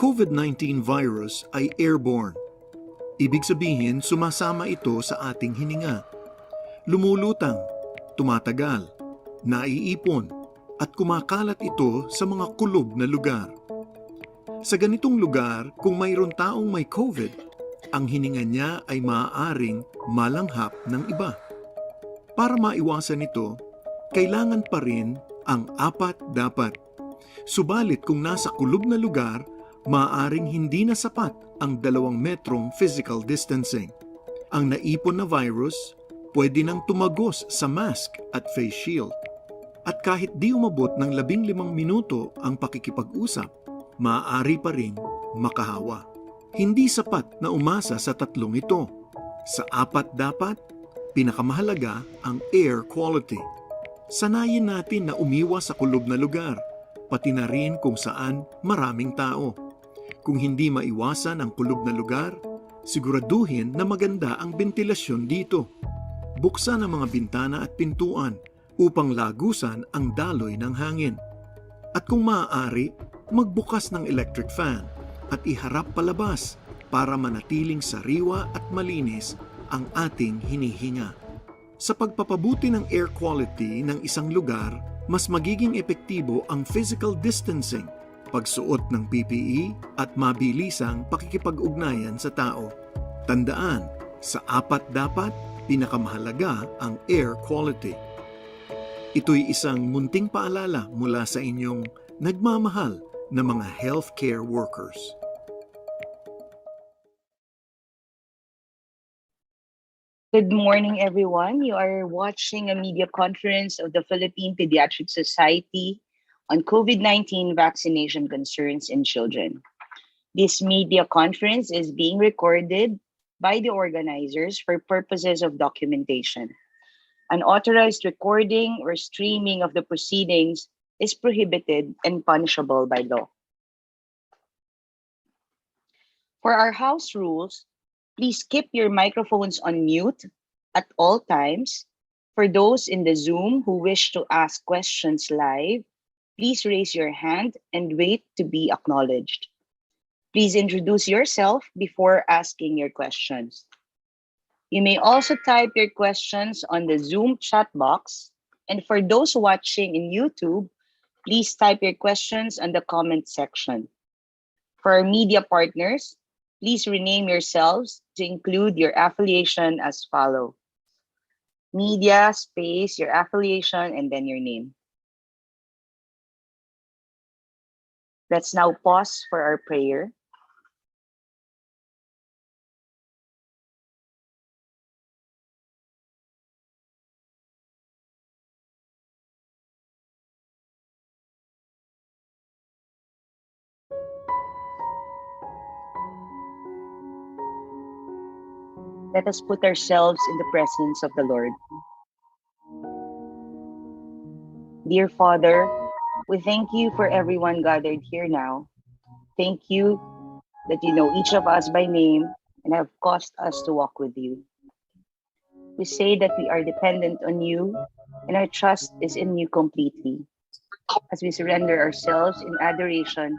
COVID-19 virus ay airborne. Ibig sabihin, sumasama ito sa ating hininga. Lumulutang, tumatagal, naiipon, at kumakalat ito sa mga kulob na lugar. Sa ganitong lugar, kung mayroon taong may COVID, ang hininga niya ay maaaring malanghap ng iba. Para maiwasan ito, kailangan pa rin ang apat dapat. Subalit kung nasa kulob na lugar, maaaring hindi na sapat ang 2 metrong physical distancing. Ang naipon na virus pwede nang tumagos sa mask at face shield. At kahit di umabot ng 15 minuto ang pakikipag-usap, maaari pa rin makahawa. Hindi sapat na umasa sa tatlong ito. Sa apat dapat, pinakamahalaga ang air quality. Sanayin natin na umiwas sa kulob na lugar, pati na rin kung saan maraming tao. Kung hindi maiwasan ang kulob na lugar, siguraduhin na maganda ang ventilasyon dito. Buksan ang mga bintana at pintuan upang lagusan ang daloy ng hangin. At kung maaari, magbukas ng electric fan at iharap palabas para manatiling sariwa at malinis ang ating hinihinga. Sa pagpapabuti ng air quality ng isang lugar, mas magiging epektibo ang physical distancing, pagsuot ng PPE at mabilisang pakikipag-ugnayan sa tao. Tandaan, sa apat dapat, pinakamahalaga ang air quality. Ito'y isang munting paalala mula sa inyong nagmamahal na mga healthcare workers. Good morning, everyone. You are watching a media conference of the Philippine Pediatric Society on COVID-19 vaccination concerns in children. This media conference is being recorded by the organizers for purposes of documentation. Unauthorized recording or streaming of the proceedings is prohibited and punishable by law. For our house rules, please keep your microphones on mute at all times. For those in the Zoom who wish to ask questions live, please raise your hand and wait to be acknowledged. Please introduce yourself before asking your questions. You may also type your questions on the Zoom chat box. And for those watching in YouTube, please type your questions on the comment section. For our media partners, please rename yourselves to include your affiliation as follows. Media, space, your affiliation, and then your name. Let's now pause for our prayer. Let us put ourselves in the presence of the Lord. Dear Father, we thank you for everyone gathered here now. Thank you that you know each of us by name and have caused us to walk with you. We say that we are dependent on you and our trust is in you completely. As we surrender ourselves in adoration,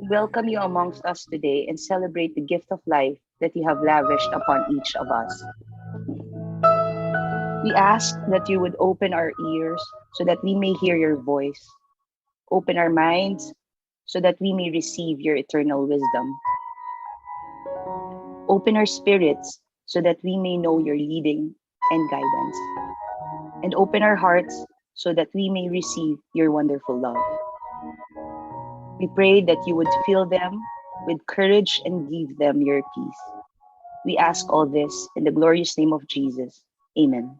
we welcome you amongst us today and celebrate the gift of life that you have lavished upon each of us. We ask that you would open our ears so that we may hear your voice. Open our minds so that we may receive your eternal wisdom. Open our spirits so that we may know your leading and guidance. And open our hearts so that we may receive your wonderful love. We pray that you would fill them with courage and give them your peace. We ask all this in the glorious name of Jesus. Amen.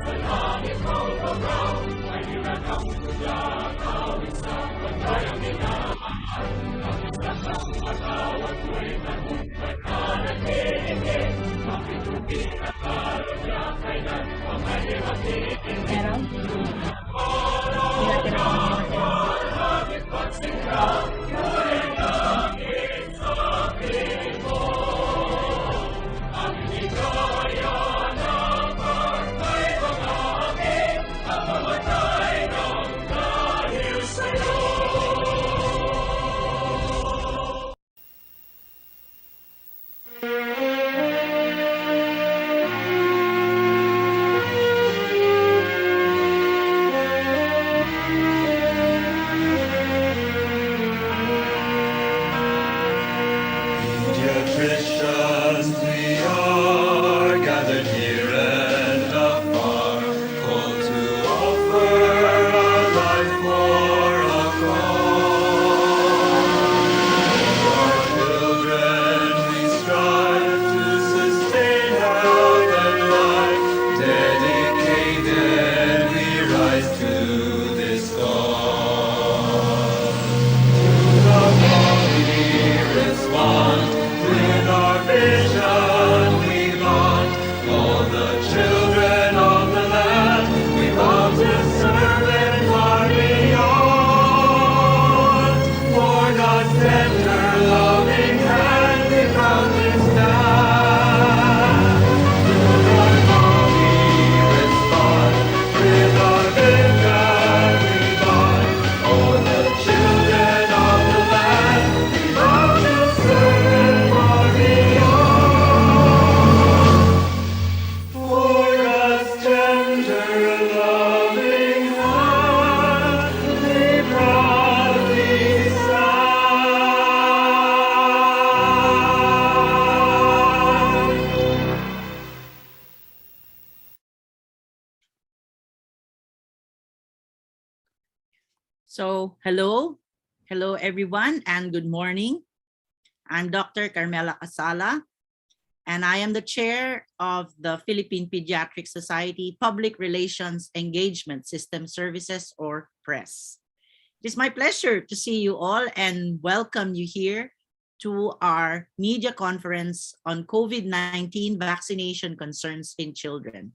Sa langit mo around, ay Meron? Hindi natin natin. Pediatricians, we are gathered here and afar, called to offer our life for a cause. For our children, we strive to sustain health and life. Dedicated, we rise to this cause. To the call we respond. With our vision we bond, all the children of the land, we vow to serve and far beyond. For God's tender, loving hand we proudly stand. To the call we respond, with our vision we bond, all the children of the land, we vow to serve. So, hello everyone, and good morning. I'm Dr. Carmela Casala, and I am the chair of the Philippine Pediatric Society Public Relations Engagement System Services, or PRESS. It is my pleasure to see you all and welcome you here to our media conference on COVID-19 vaccination concerns in children.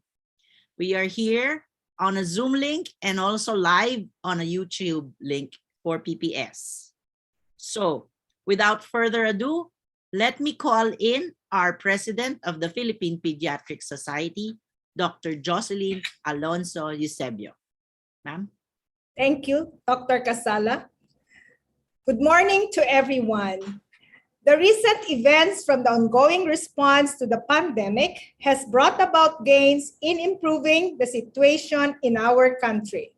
We are here on a Zoom link and also live on a YouTube link for PPS. So, without further ado, let me call in our President of the Philippine Pediatric Society, Dr. Jocelyn Alonso Eusebio. Ma'am? Thank you, Dr. Casala. Good morning to everyone. The recent events from the ongoing response to the pandemic has brought about gains in improving the situation in our country.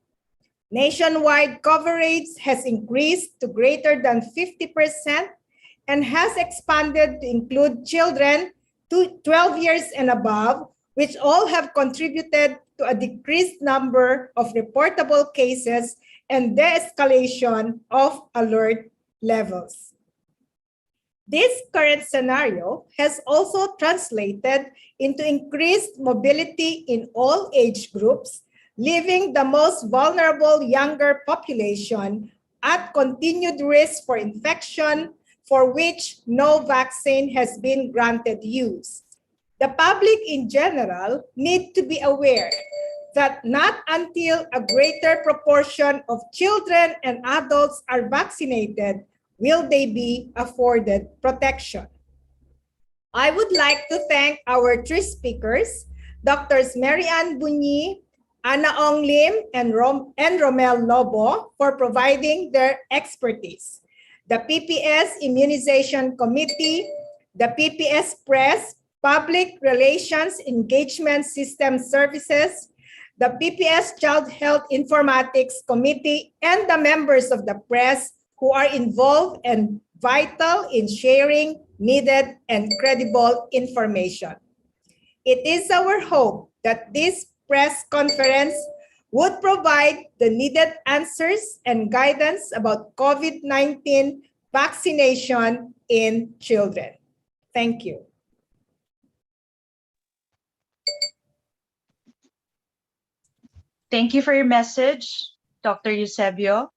Nationwide coverage has increased to greater than 50% and has expanded to include children to 12 years and above, which all have contributed to a decreased number of reportable cases and de-escalation of alert levels. This current scenario has also translated into increased mobility in all age groups, leaving the most vulnerable younger population at continued risk for infection, for which no vaccine has been granted use. The public in general need to be aware that not until a greater proportion of children and adults are vaccinated will they be afforded protection. I would like to thank our three speakers, Drs. Marianne Bunyi, Ana Ong Lim, and Romel Lobo, for providing their expertise. The PPS Immunization Committee, the PPS Press, Public Relations Engagement System Services, the PPS Child Health Informatics Committee, and the members of the press who are involved and vital in sharing needed and credible information. It is our hope that this press conference would provide the needed answers and guidance about COVID-19 vaccination in children. Thank you. Thank you for your message, Dr. Eusebio.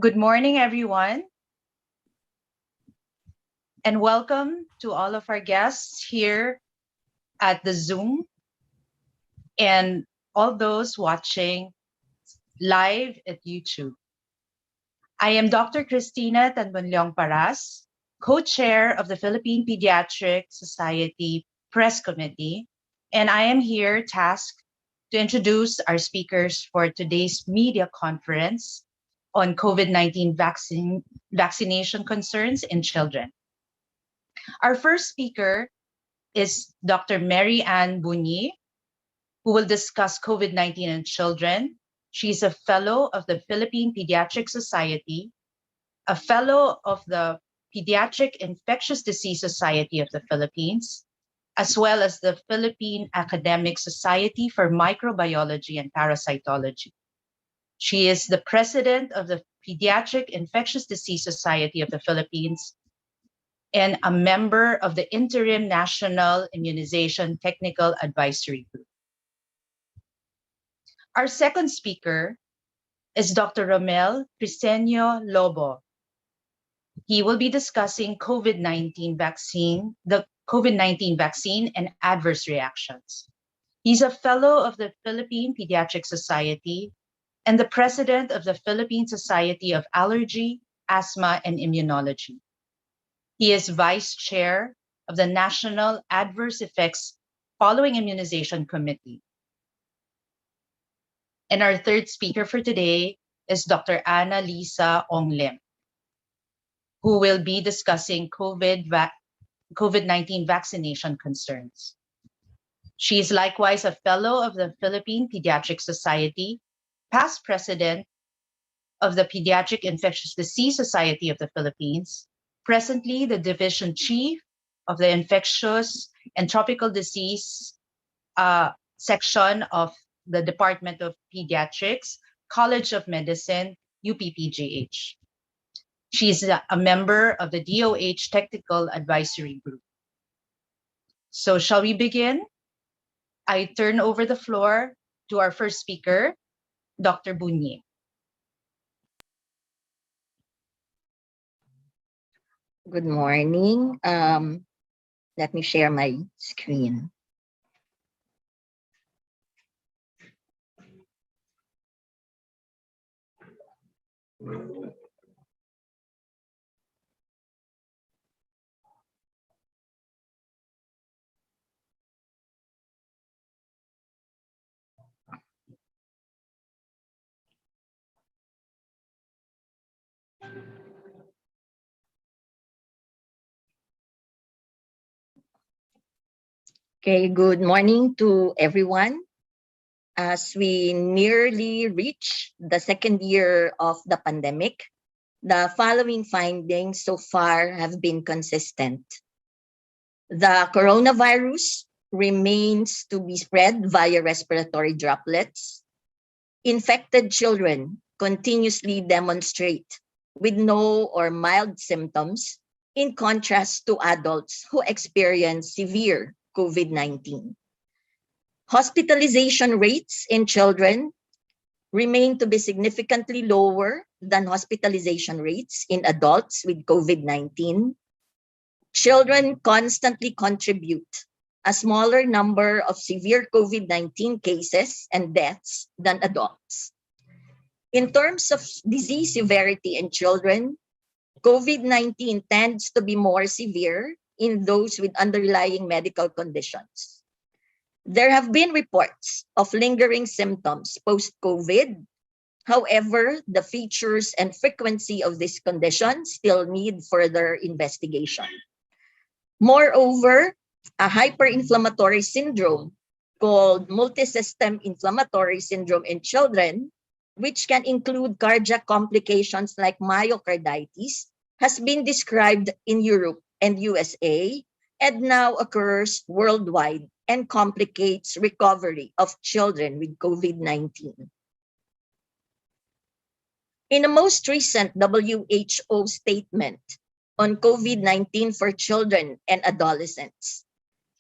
Good morning, everyone. And welcome to all of our guests here at the Zoom and all those watching live at YouTube. I am Dr. Cristina Tanbunleong Paras, co-chair of the Philippine Pediatric Society Press Committee, and I am here tasked to introduce our speakers for today's media conference on COVID-19 vaccination concerns in children. Our first speaker is Dr. Mrna Vaccines, who will discuss COVID-19 in children. She's a fellow of the Philippine Pediatric Society, a fellow of the Pediatric Infectious Disease Society of the Philippines, as well as the Philippine Academic Society for Microbiology and Parasitology. She is the president of the Pediatric Infectious Disease Society of the Philippines and a member of the Interim National Immunization Technical Advisory Group. Our second speaker is Dr. Romel Cristeño Lobo. He will be discussing COVID-19 vaccine, the COVID-19 vaccine and adverse reactions. He's a fellow of the Philippine Pediatric Society and the president of the Philippine Society of Allergy, Asthma, and Immunology. He is vice chair of the National Adverse Effects Following Immunization Committee. And our third speaker for today is Dr. Ana Lisa Ong Lim, who will be discussing COVID-19 vaccination concerns. She is likewise a fellow of the Philippine Pediatric Society, past president of the Pediatric Infectious Disease Society of the Philippines, presently the division chief of the Infectious and Tropical Disease section of the Department of Pediatrics, College of Medicine, UPPGH. She is a member of the DOH Technical Advisory Group. So shall we begin? I turn over the floor to our first speaker, Dr. Vaccines. Good morning. Let me share my screen. Okay, good morning to everyone. As we nearly reach the second year of the pandemic, the following findings so far have been consistent. The coronavirus remains to be spread via respiratory droplets. Infected children continuously demonstrate with no or mild symptoms, in contrast to adults who experience severe COVID-19. Hospitalization rates in children remain to be significantly lower than hospitalization rates in adults with COVID-19. Children constantly contribute a smaller number of severe COVID-19 cases and deaths than adults. In terms of disease severity in children, COVID-19 tends to be more severe in those with underlying medical conditions. There have been reports of lingering symptoms post-COVID. However, the features and frequency of this condition still need further investigation. Moreover, a hyperinflammatory syndrome called multisystem inflammatory syndrome in children, which can include cardiac complications like myocarditis, has been described in Europe and USA, and now occurs worldwide and complicates recovery of children with COVID-19. In a most recent WHO statement on COVID-19 for children and adolescents,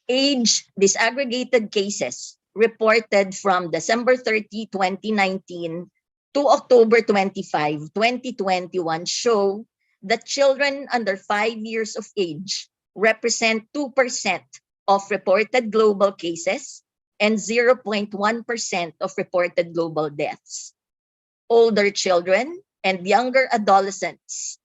age disaggregated cases reported from December 30, 2019 to October 25, 2021 show that children under 5 years of age represent 2% of reported global cases and 0.1% of reported global deaths. Older children and younger adolescents,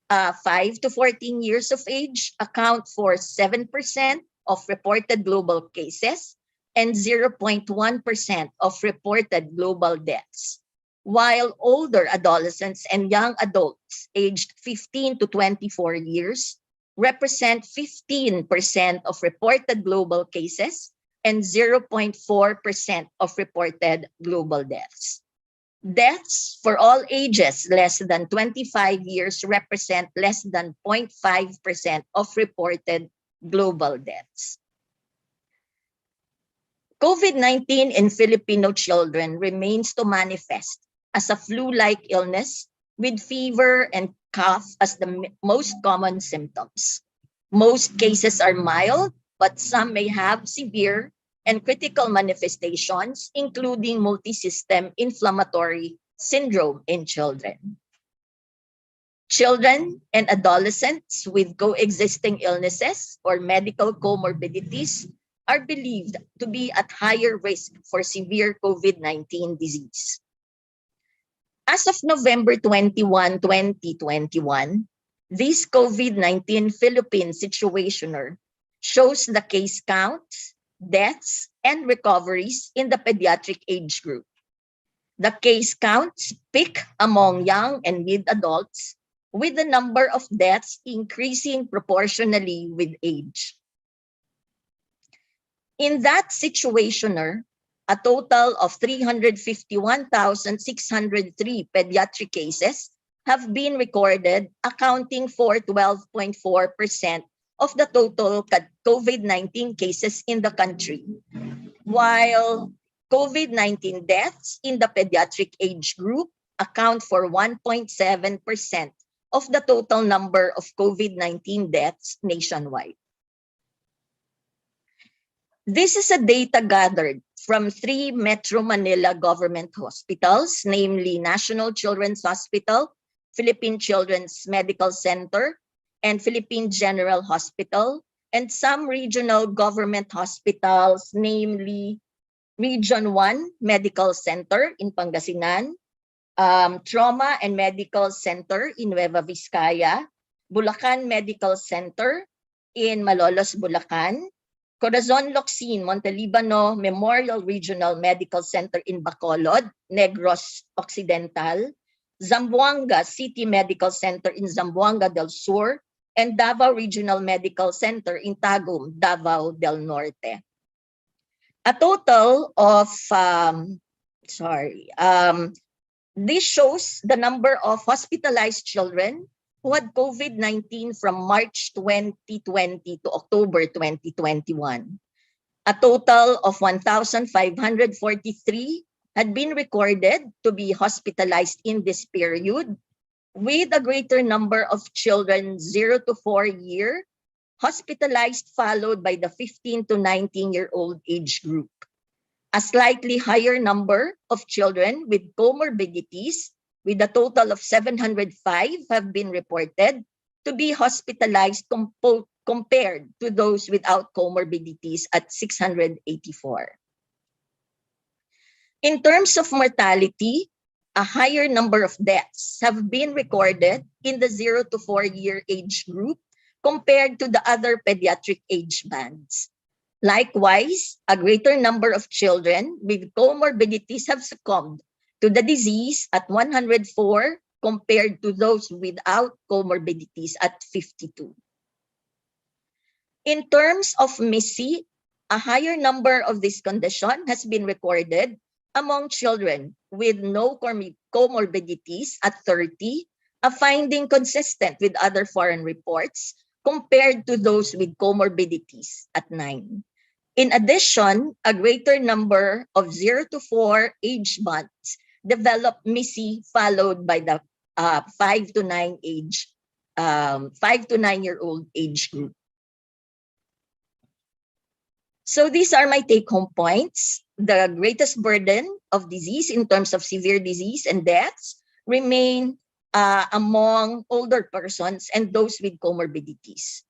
5 to 14 years of age, account for 7% of reported global cases and 0.1% of reported global deaths, while older adolescents and young adults aged 15 to 24 years represent 15% of reported global cases and 0.4% of reported global deaths. Deaths for all ages less than 25 years represent less than 0.5% of reported global deaths. COVID-19 in Filipino children remains to manifest as a flu-like illness with fever and cough as the most common symptoms. Most cases are mild, but some may have severe and critical manifestations, including multisystem inflammatory syndrome in children. Children and adolescents with coexisting illnesses or medical comorbidities are believed to be at higher risk for severe COVID-19 disease. As of November 21, 2021, this COVID-19 Philippine Situationer shows the case counts, deaths, and recoveries in the pediatric age group. The case counts peak among young and mid-adults, with the number of deaths increasing proportionally with age. In that situationer, a total of 351,603 pediatric cases have been recorded, accounting for 12.4% of the total COVID-19 cases in the country, while COVID-19 deaths in the pediatric age group account for 1.7% of the total number of COVID-19 deaths nationwide. This is a data gathered from 3 Metro Manila government hospitals, namely National Children's Hospital, Philippine Children's Medical Center, and Philippine General Hospital, and some regional government hospitals, namely Region 1 Medical Center in Pangasinan, Trauma and Medical Center in Nueva Vizcaya, Bulacan Medical Center in Malolos, Bulacan, Corazon Locsin Montelibano Memorial Regional Medical Center in Bacolod, Negros Occidental, Zamboanga City Medical Center in Zamboanga del Sur, and Davao Regional Medical Center in Tagum, Davao del Norte. A total of, this shows the number of hospitalized children who had COVID-19 from March 2020 to October 2021. A total of 1,543 had been recorded to be hospitalized in this period, with a greater number of children 0 to 4 year hospitalized, followed by the 15 to 19-year-old age group. A slightly higher number of children with comorbidities, with a total of 705 have been reported to be hospitalized compared to those without comorbidities at 684. In terms of mortality, a higher number of deaths have been recorded in the 0 to 4 year age group compared to the other pediatric age bands. Likewise, a greater number of children with comorbidities have succumbed to the disease at 104 compared to those without comorbidities at 52. In terms of MIS-C, a higher number of this condition has been recorded among children with no comorbidities at 30, a finding consistent with other foreign reports, compared to those with comorbidities at 9. In addition, a greater number of 0 to 4 age bands developed MIS-C, followed by the 5 to 9-year-old age group. So these are my take-home points. The greatest burden of disease in terms of severe disease and deaths remain among older persons and those with comorbidities.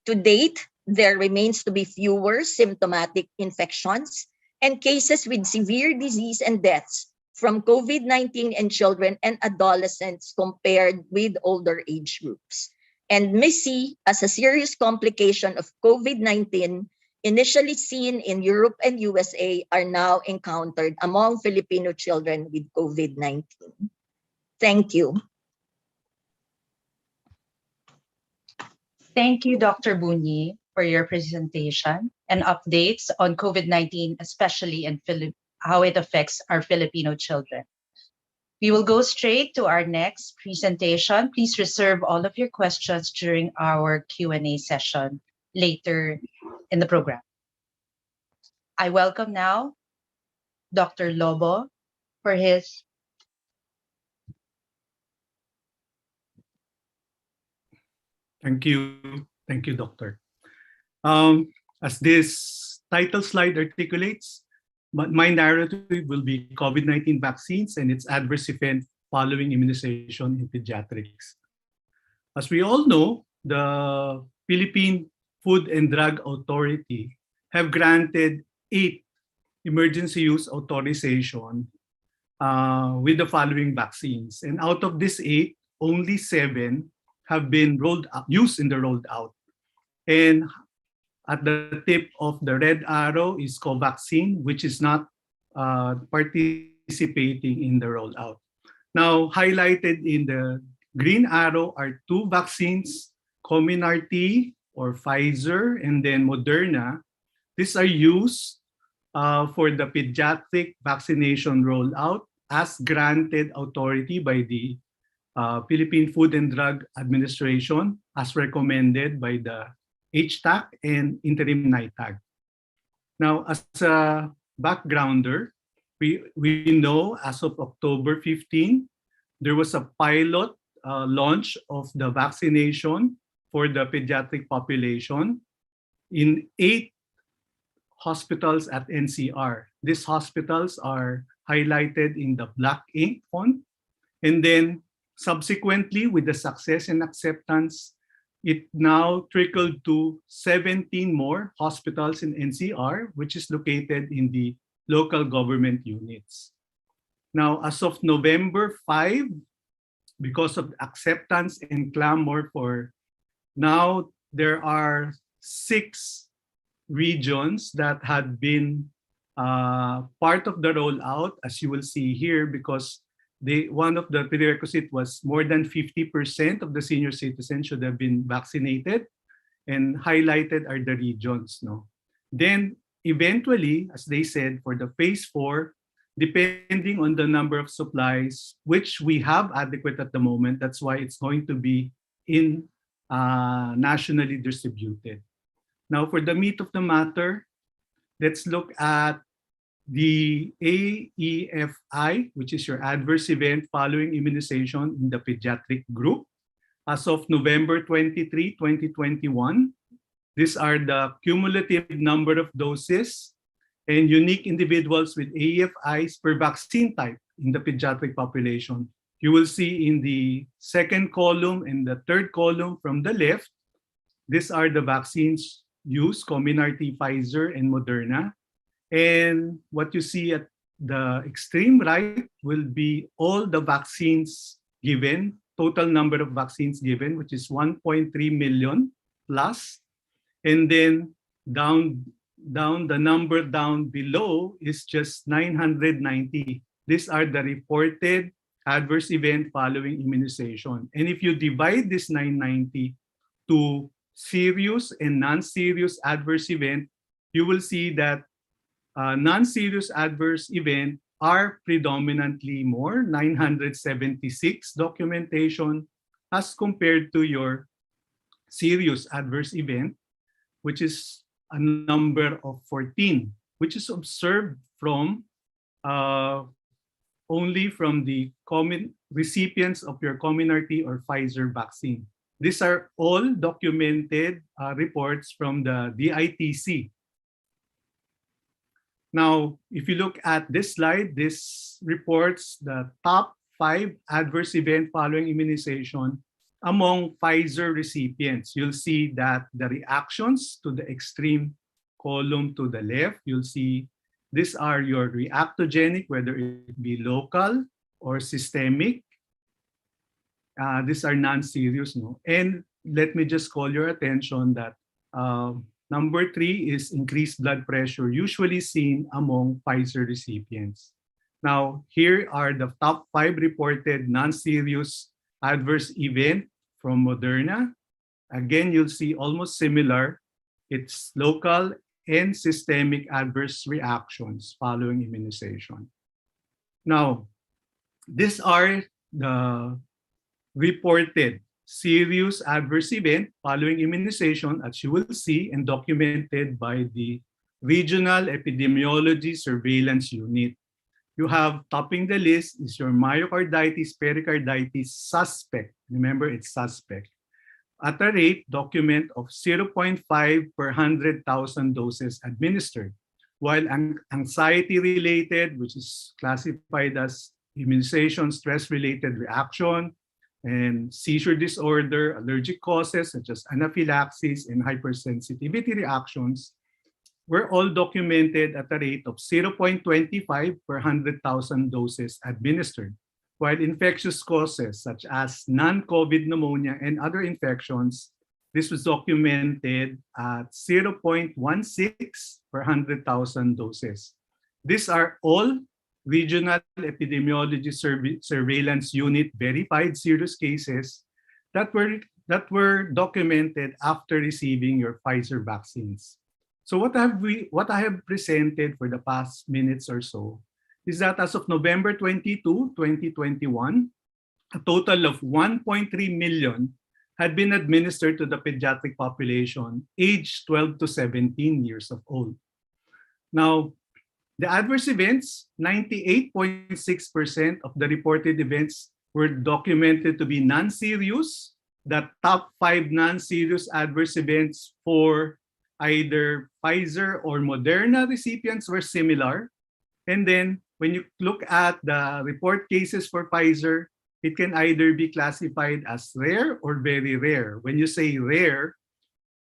To date, there remains to be fewer symptomatic infections and cases with severe disease and deaths from COVID-19 in children and adolescents compared with older age groups. And MIS-C, as a serious complication of COVID-19, initially seen in Europe and USA, are now encountered among Filipino children with COVID-19. Thank you. Thank you, Dr. Bunyi, for your presentation and updates on COVID-19, especially in how it affects our Filipino children. We will go straight to our next presentation. Please reserve all of your questions during our Q&A session later in the program. I welcome now Dr. Lobo for his Thank you. Thank you, Doctor. As this title slide articulates, my narrative will be COVID-19 vaccines and its adverse event following immunization in pediatrics. As we all know, the Philippine Food and Drug Authority have granted 8 emergency use authorization with the following vaccines. And out of these 8, only 7 have been used in the rolled out. And at the tip of the red arrow is Covaxin, which is not participating in the rollout. Now, highlighted in the green arrow are 2 vaccines, Comirnaty or Pfizer, and then Moderna. These are used for the pediatric vaccination rollout as granted authority by the Philippine Food and Drug Administration as recommended by the HTAC and interim NITAG. Now, as a backgrounder, we know as of October 15, there was a pilot launch of the vaccination for the pediatric population in 8 hospitals at NCR. These hospitals are highlighted in the black ink font. And then subsequently, with the success and acceptance, it now trickled to 17 more hospitals in NCR, which is located in the local government units. Now, as of November 5, because of acceptance and clamor for now, there are 6 regions that had been part of the rollout, as you will see here, because one of the prerequisite was more than 50% of the senior citizens should have been vaccinated, and highlighted are the regions. No? Then eventually, as they said, for the phase 4, depending on the number of supplies, which we have adequate at the moment, that's why it's going to be in nationally distributed. Now, for the meat of the matter, let's look at the AEFI, which is your adverse event following immunization in the pediatric group. As of November 23, 2021, these are the cumulative number of doses and unique individuals with AEFIs per vaccine type in the pediatric population. You will see in the second column and the third column from the left, these are the vaccines used, Comirnaty, Pfizer, and Moderna. And what you see at the extreme right will be all the vaccines given, total number of vaccines given, which is 1.3 million plus. And then down the number down below is just 990. These are the reported adverse event following immunization. And if you divide this 990 to serious and non-serious adverse event, you will see that non-serious adverse event are predominantly more, 976 documentation, as compared to your serious adverse event, which is a number of 14, which is observed from only from the common recipients of your Comirnaty or Pfizer vaccine. These are all documented reports from the DITC. Now, if you look at this slide, this reports the top 5 adverse events following immunization among Pfizer recipients. You'll see that the reactions to the extreme column to the left, you'll see these are your reactogenic, whether it be local or systemic. These are non-serious, no? And let me just call your attention that number 3 is increased blood pressure, usually seen among Pfizer recipients. Now, here are the top 5 reported non-serious adverse event from Moderna. Again, you'll see almost similar. It's local and systemic adverse reactions following immunization. Now, these are the reported serious adverse event following immunization, as you will see, and documented by the Regional Epidemiology Surveillance Unit. You have topping the list is your myocarditis, pericarditis suspect. Remember, it's suspect. At a rate document of 0.5 per 100,000 doses administered, while anxiety-related, which is classified as immunization stress-related reaction, and seizure disorder, allergic causes such as anaphylaxis and hypersensitivity reactions were all documented at a rate of 0.25 per 100,000 doses administered, while infectious causes such as non-COVID pneumonia and other infections, this was documented at 0.16 per 100,000 doses. These are all Regional Epidemiology Surveillance Unit verified serious cases that were documented after receiving your Pfizer vaccines. So what I have presented for the past minutes or so is that as of November 22, 2021, a total of 1.3 million had been administered to the pediatric population aged 12 to 17 years of old. Now, the adverse events, 98.6% of the reported events were documented to be non-serious. The top 5 non-serious adverse events for either Pfizer or Moderna recipients were similar. And then when you look at the report cases for Pfizer, it can either be classified as rare or very rare. When you say rare,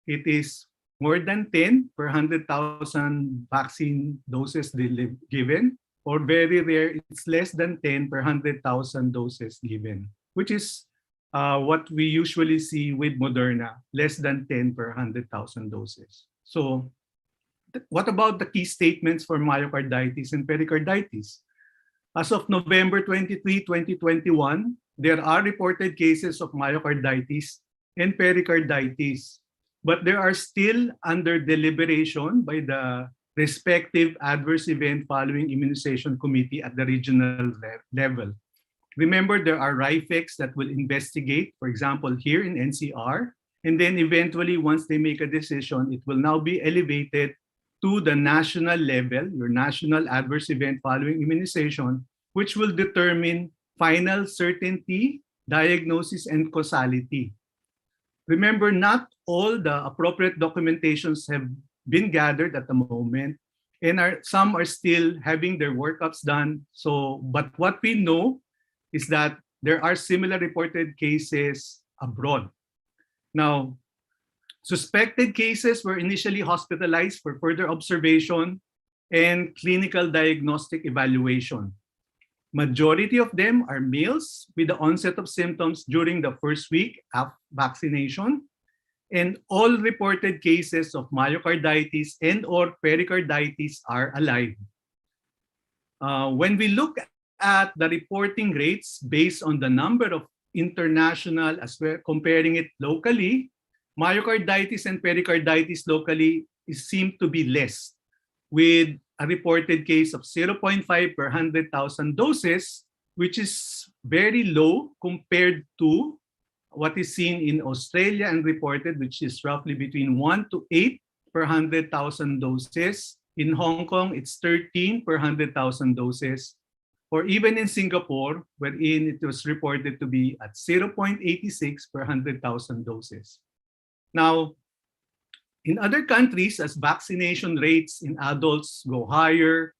it is more than 10 per 100,000 vaccine doses given, or very rare, it's less than 10 per 100,000 doses given, which is what we usually see with Moderna, less than 10 per 100,000 doses. So what about the key statements for myocarditis and pericarditis? As of November 23, 2021, there are reported cases of myocarditis and pericarditis, but there are still under deliberation by the respective adverse event following immunization committee at the regional level. Remember, there are RIFECs that will investigate, for example, here in NCR, and then eventually, once they make a decision, it will now be elevated to the national level, your national adverse event following immunization, which will determine final certainty, diagnosis, and causality. Remember, not all the appropriate documentations have been gathered at the moment, and some are still having their workups done. But what we know is that there are similar reported cases abroad. Now, suspected cases were initially hospitalized for further observation and clinical diagnostic evaluation. Majority of them are males with the onset of symptoms during the first week of vaccination, and all reported cases of myocarditis and or pericarditis are alive. When we look at the reporting rates based on the number of international as well, comparing it locally, myocarditis and pericarditis locally seem to be less, with a reported case of 0.5 per 100,000 doses, which is very low compared to what is seen in Australia and reported, which is roughly between 1 to 8 per 100,000 doses. In Hong Kong, it's 13 per 100,000 doses. Or even in Singapore, wherein it was reported to be at 0.86 per 100,000 doses. Now, In other countries, as vaccination rates in adults go higher,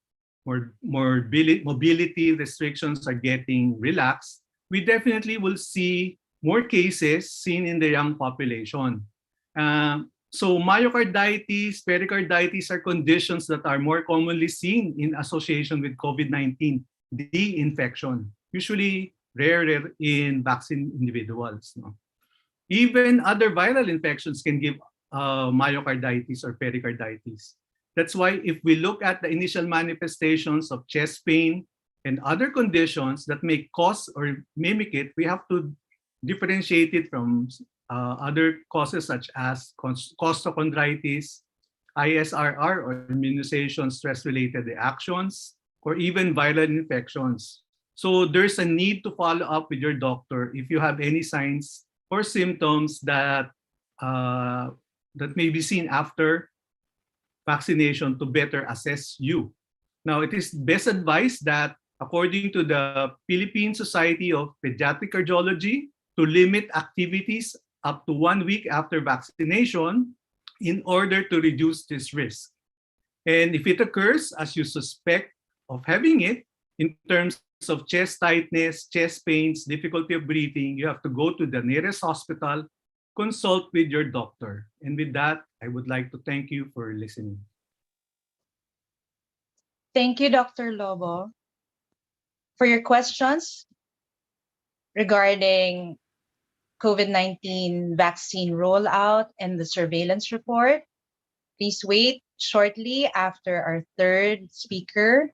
mobility restrictions are getting relaxed, we definitely will see more cases seen in the young population. So myocarditis, pericarditis are conditions that are more commonly seen in association with COVID-19, the infection, usually rarer in vaccine individuals. No? Even other viral infections can give myocarditis or pericarditis. That's why if we look at the initial manifestations of chest pain and other conditions that may cause or mimic it, we have to differentiate it from other causes such as costochondritis, ISRR or immunization stress-related reactions, or even viral infections. So there's a need to follow up with your doctor if you have any signs or symptoms that that may be seen after vaccination to better assess you. Now, it is best advised that according to the Philippine Society of Pediatric Cardiology, to limit activities up to 1 week after vaccination in order to reduce this risk. And if it occurs as you suspect of having it, in terms of chest tightness, chest pains, difficulty of breathing, you have to go to the nearest hospital, consult with your doctor. And with that, I would like to thank you for listening. Thank you, Dr. Lobo. For your questions regarding COVID-19 vaccine rollout and the surveillance report, please wait shortly after our third speaker,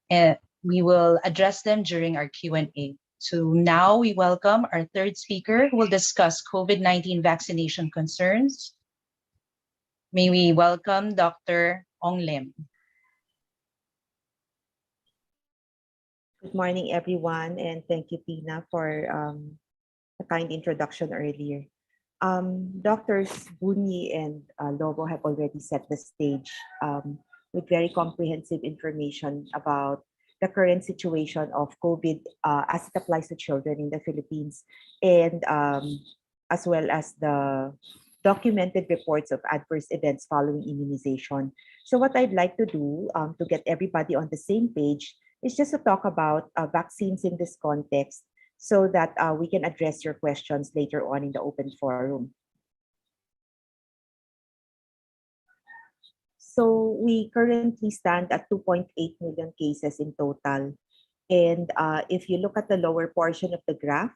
and we will address them during our Q&A. So now we welcome our third speaker who will discuss COVID-19 vaccination concerns. May we welcome Dr. Ong Lim. Good morning, everyone, and thank you, Tina, for a kind introduction earlier. Doctors Bunyi and Lobo have already set the stage with very comprehensive information about the current situation of COVID as it applies to children in the Philippines, and as well as the documented reports of adverse events following immunization. So what I'd like to do to get everybody on the same page is just to talk about vaccines in this context so that we can address your questions later on in the open forum. So we currently stand at 2.8 million cases in total. And if you look at the lower portion of the graph,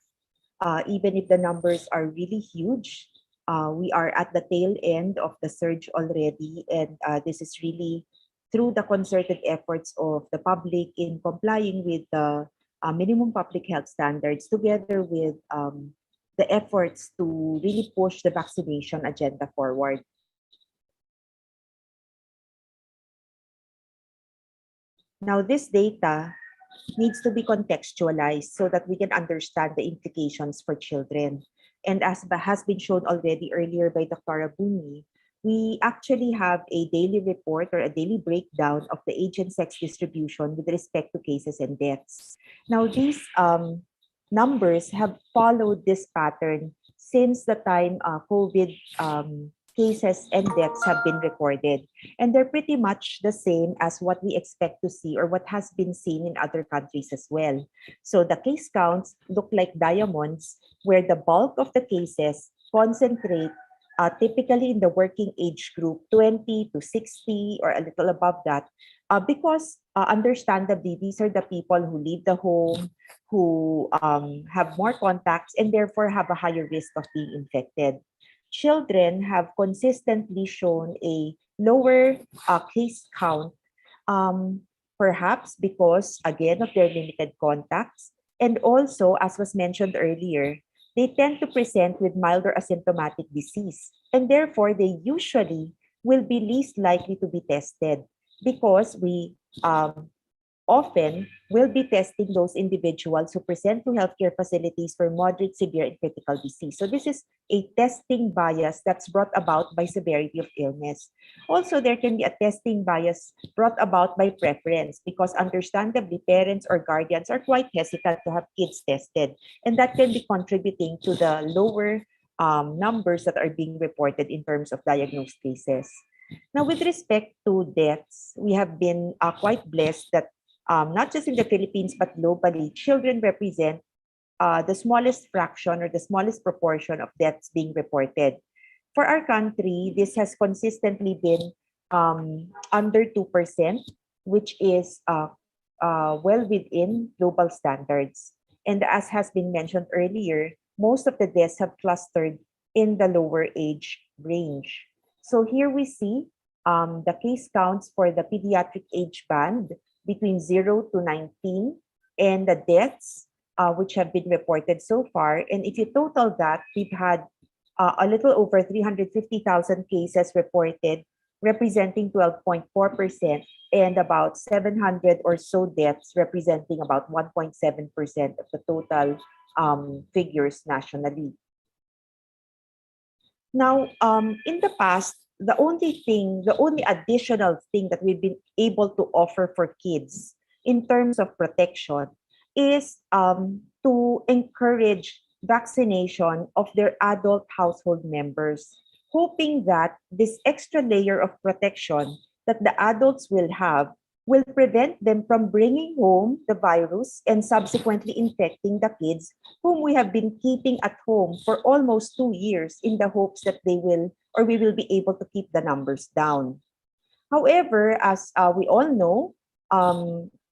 even if the numbers are really huge, we are at the tail end of the surge already. And this is really through the concerted efforts of the public in complying with the minimum public health standards, together with the efforts to really push the vaccination agenda forward. Now, this data needs to be contextualized so that we can understand the implications for children. And as has been shown already earlier by Dr. Bunyi, we actually have a daily report or a daily breakdown of the age and sex distribution with respect to cases and deaths. Now, these numbers have followed this pattern since the time COVID cases and deaths have been recorded. And they're pretty much the same as what we expect to see or what has been seen in other countries as well. So the case counts look like diamonds, where the bulk of the cases concentrate typically in the working age group, 20 to 60 or a little above that, because understandably, these are the people who leave the home, who have more contacts and therefore have a higher risk of being infected. Children have consistently shown a lower case count, perhaps because, again, of their limited contacts. And also, as was mentioned earlier, they tend to present with milder asymptomatic disease. And therefore, they usually will be least likely to be tested because we often will be testing those individuals who present to healthcare facilities for moderate, severe, and critical disease. So this is a testing bias that's brought about by severity of illness. Also, there can be a testing bias brought about by preference because understandably, parents or guardians are quite hesitant to have kids tested. And that can be contributing to the lower numbers that are being reported in terms of diagnosed cases. Now, with respect to deaths, we have been quite blessed that not just in the Philippines, but globally, children represent the smallest fraction or the smallest proportion of deaths being reported. For our country, this has consistently been under 2%, which is well within global standards. And as has been mentioned earlier, most of the deaths have clustered in the lower age range. So here we see the case counts for the pediatric age band between 0 to 19 and the deaths which have been reported so far. And if you total that, we've had a little over 350,000 cases reported, representing 12.4%, and about 700 or so deaths, representing about 1.7% of the total figures nationally. Now, in the past, the only additional thing that we've been able to offer for kids in terms of protection is to encourage vaccination of their adult household members, hoping that this extra layer of protection that the adults will have will prevent them from bringing home the virus and subsequently infecting the kids whom we have been keeping at home for almost 2 years in the hopes that they will or we will be able to keep the numbers down. However, as we all know,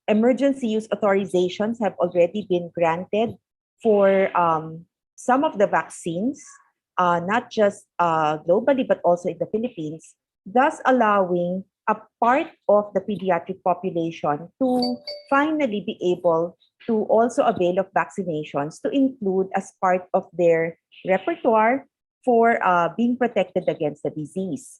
emergency use authorizations have already been granted for some of the vaccines, not just globally, but also in the Philippines, thus allowing a part of the pediatric population to finally be able to also avail of vaccinations to include as part of their repertoire for being protected against the disease.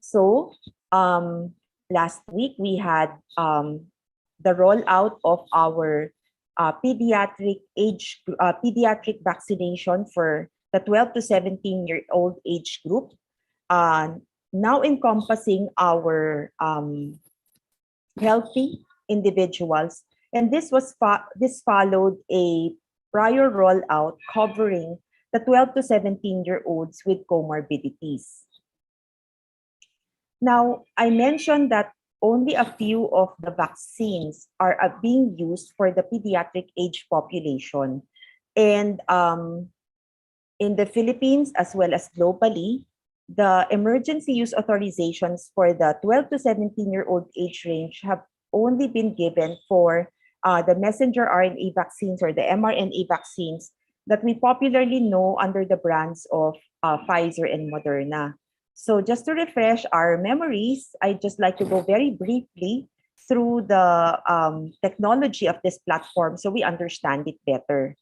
So last week we had the rollout of our pediatric vaccination for the 12 to 17-year-old age group, now encompassing our healthy individuals, and this followed a prior rollout covering the 12 to 17-year-olds with comorbidities. Now, I mentioned that only a few of the vaccines are being used for the pediatric age population. And in the Philippines, as well as globally, the emergency use authorizations for the 12 to 17-year-old age range have only been given for the messenger RNA vaccines or the mRNA vaccines that we popularly know under the brands of Pfizer and Moderna. So just to refresh our memories, I'd just like to go very briefly through the technology of this platform so we understand it better.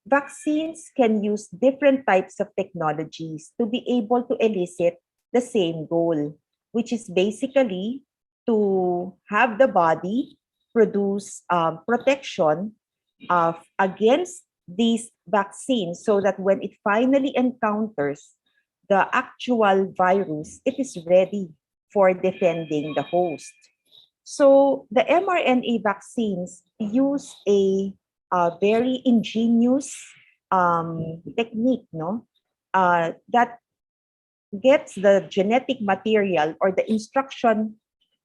Vaccines can use different types of technologies to be able to elicit the same goal, which is basically to have the body produce protection against these vaccines so that when it finally encounters the actual virus, it is ready for defending the host. So the mRNA vaccines use a very ingenious technique, that gets the genetic material or the instruction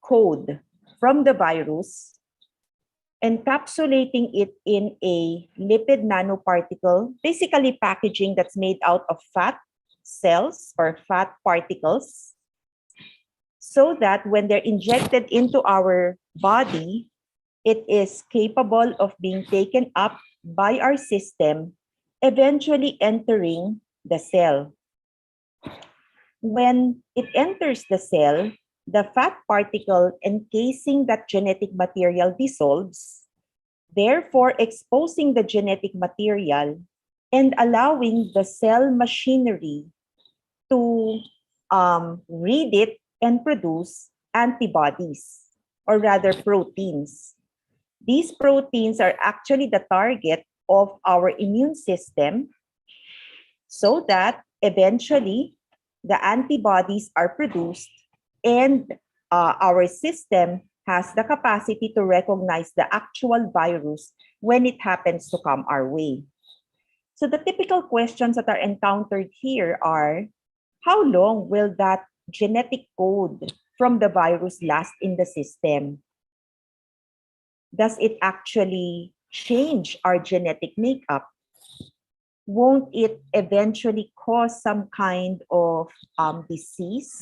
code from the virus, encapsulating it in a lipid nanoparticle, basically packaging that's made out of fat cells or fat particles, so that when they're injected into our body, it is capable of being taken up by our system, eventually entering the cell. When it enters the cell, the fat particle encasing that genetic material dissolves, therefore exposing the genetic material and allowing the cell machinery to read it and produce antibodies, or rather proteins. These proteins are actually the target of our immune system, so that eventually the antibodies are produced and our system has the capacity to recognize the actual virus when it happens to come our way. So the typical questions that are encountered here are, how long will that genetic code from the virus last in the system? Does it actually change our genetic makeup? Won't it eventually cause some kind of disease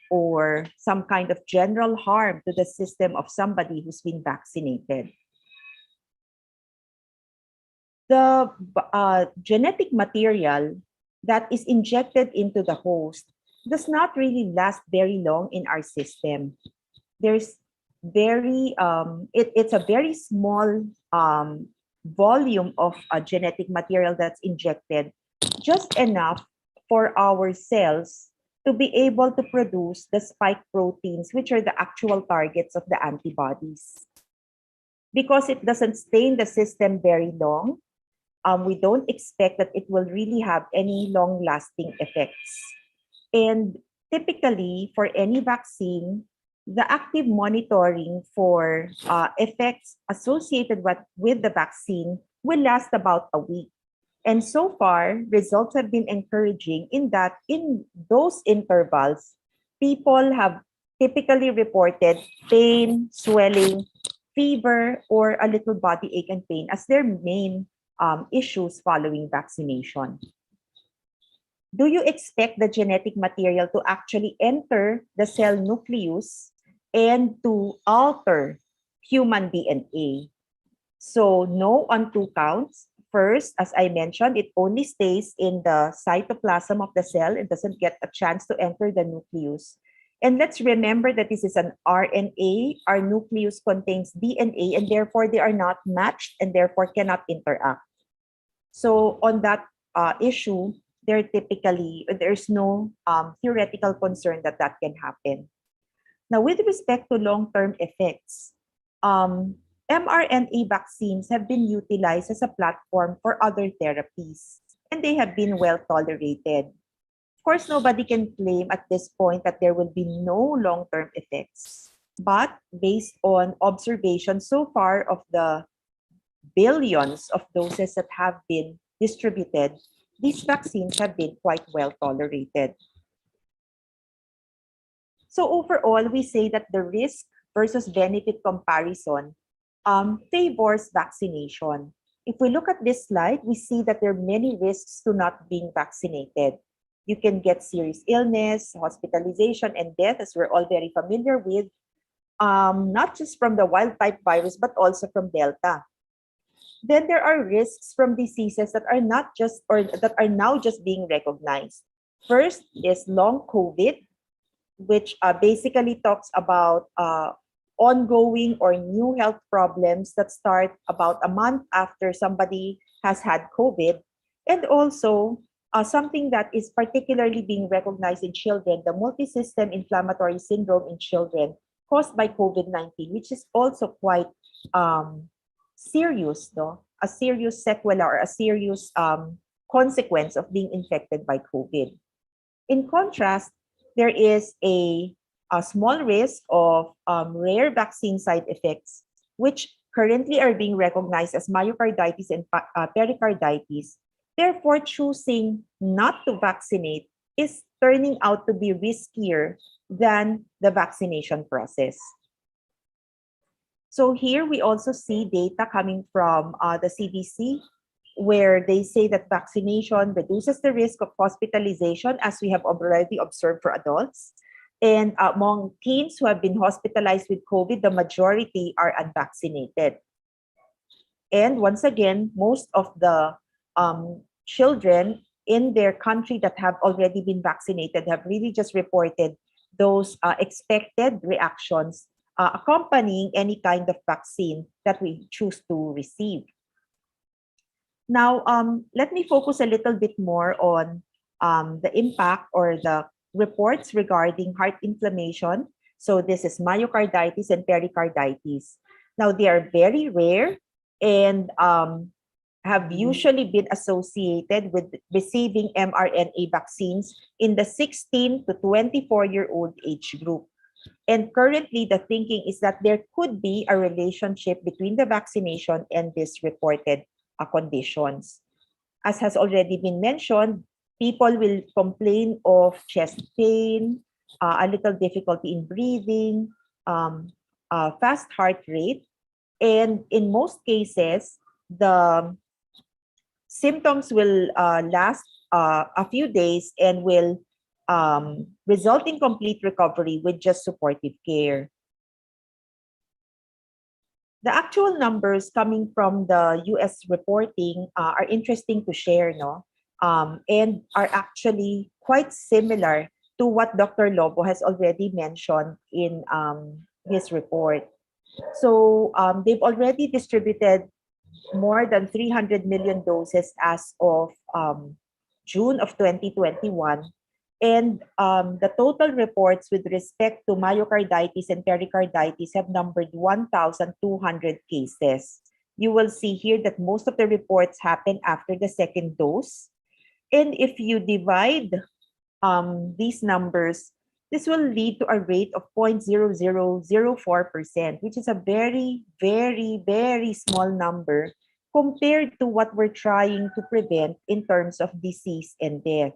or some kind of general harm to the system of somebody who's been vaccinated? The genetic material that is injected into the host does not really last very long in our system. There's it's a very small volume of genetic material that's injected, just enough for our cells to be able to produce the spike proteins, which are the actual targets of the antibodies. Because it doesn't stay in the system very long, we don't expect that it will really have any long-lasting effects. And typically, for any vaccine, the active monitoring for effects associated with the vaccine will last about a week. And so far, results have been encouraging in that in those intervals, people have typically reported pain, swelling, fever, or a little body ache and pain as their main issues following vaccination. Do you expect the genetic material to actually enter the cell nucleus and to alter human DNA? So no on 2 counts. First, as I mentioned, it only stays in the cytoplasm of the cell. It doesn't get a chance to enter the nucleus. And let's remember that this is an RNA. Our nucleus contains DNA, and therefore they are not matched and therefore cannot interact. So on that issue, there's no theoretical concern that that can happen. Now, with respect to long-term effects, mRNA vaccines have been utilized as a platform for other therapies, and they have been well tolerated. Of course, nobody can claim at this point that there will be no long-term effects. But based on observation so far of the billions of doses that have been distributed, these vaccines have been quite well tolerated. So overall, we say that the risk versus benefit comparison favors vaccination. If we look at this slide, we see that there are many risks to not being vaccinated. You can get serious illness, hospitalization, and death, as we're all very familiar with, not just from the wild type virus, but also from Delta. Then there are risks from diseases that are not just, or that are now just being recognized. First is long COVID, which basically talks about ongoing or new health problems that start about a month after somebody has had COVID. And also something that is particularly being recognized in children, the multisystem inflammatory syndrome in children caused by COVID-19, which is also quite serious, no? A serious sequela or a serious consequence of being infected by COVID. In contrast, there is a small risk of rare vaccine side effects, which currently are being recognized as myocarditis and pericarditis. Therefore, choosing not to vaccinate is turning out to be riskier than the vaccination process. So here we also see data coming from the CDC, where they say that vaccination reduces the risk of hospitalization, as we have already observed for adults. And among teens who have been hospitalized with COVID, the majority are unvaccinated. And once again, most of the children in their country that have already been vaccinated have really just reported those expected reactions accompanying any kind of vaccine that we choose to receive. Now, let me focus a little bit more on the impact or the reports regarding heart inflammation. So this is myocarditis and pericarditis. Now, they are very rare and have usually been associated with receiving mRNA vaccines in the 16 to 24-year-old age group. And currently, the thinking is that there could be a relationship between the vaccination and these reported conditions. as has already been mentioned, people will complain of chest pain, a little difficulty in breathing, fast heart rate, and in most cases, the symptoms will last a few days and will result in complete recovery with just supportive care. The actual numbers coming from the US reporting are interesting to share, no? And are actually quite similar to what Dr. Lobo has already mentioned in his report. So they've already distributed more than 300 million doses as of June of 2021. And the total reports with respect to myocarditis and pericarditis have numbered 1,200 cases. You will see here that most of the reports happen after the second dose. And if you divide these numbers, this will lead to a rate of 0.0004%, which is a very, very, very small number compared to what we're trying to prevent in terms of disease and death.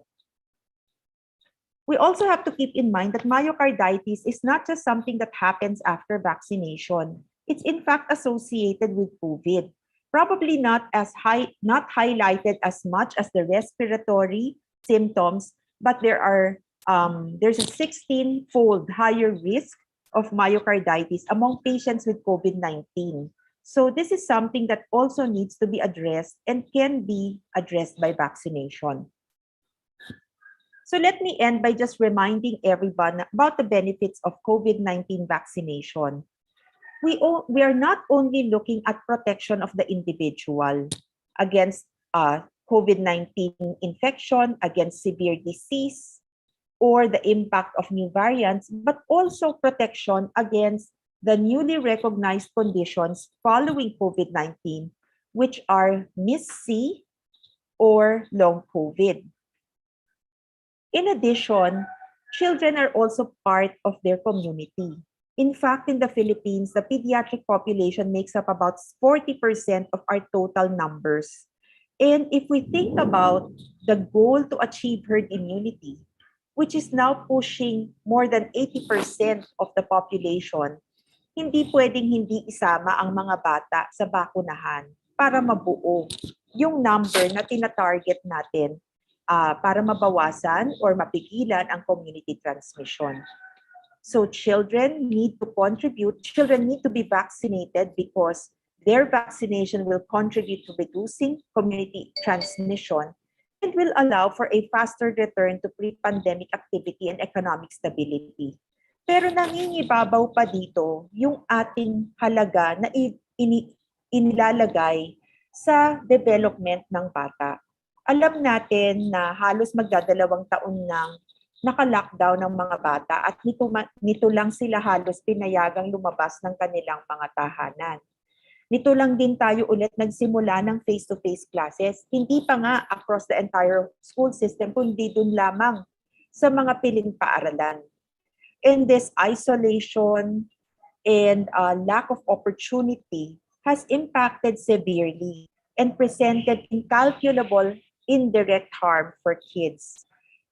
We also have to keep in mind that myocarditis is not just something that happens after vaccination. It's in fact associated with COVID. Probably not highlighted as much as the respiratory symptoms, but there's a 16-fold higher risk of myocarditis among patients with COVID-19. So this is something that also needs to be addressed and can be addressed by vaccination. So let me end by just reminding everyone about the benefits of COVID-19 vaccination. We are not only looking at protection of the individual against COVID-19 infection, against severe disease, or the impact of new variants, but also protection against the newly recognized conditions following COVID-19, which are MIS-C or long COVID. In addition, children are also part of their community. In fact, in the Philippines, the pediatric population makes up about 40% of our total numbers. And if we think about the goal to achieve herd immunity, which is now pushing more than 80% of the population, hindi pwedeng hindi isama ang mga bata sa bakunahan para mabuo yung number na tinatarget natin para mabawasan or mapigilan ang community transmission. So children need to contribute, children need to be vaccinated because their vaccination will contribute to reducing community transmission and will allow for a faster return to pre-pandemic activity and economic stability. Pero nangingibabaw pa dito yung ating halaga na inilalagay sa development ng bata. Alam natin na halos magdadalawang taon nang naka-lockdown ng mga bata at nito lang sila halos pinayagang lumabas ng kanilang mga tahanan. Nito lang din tayo ulit nagsimula ng face-to-face classes. Hindi pa nga across the entire school system, kundi dun lamang sa mga piling paaralan. And this isolation and lack of opportunity has impacted severely and presented incalculable indirect harm for kids.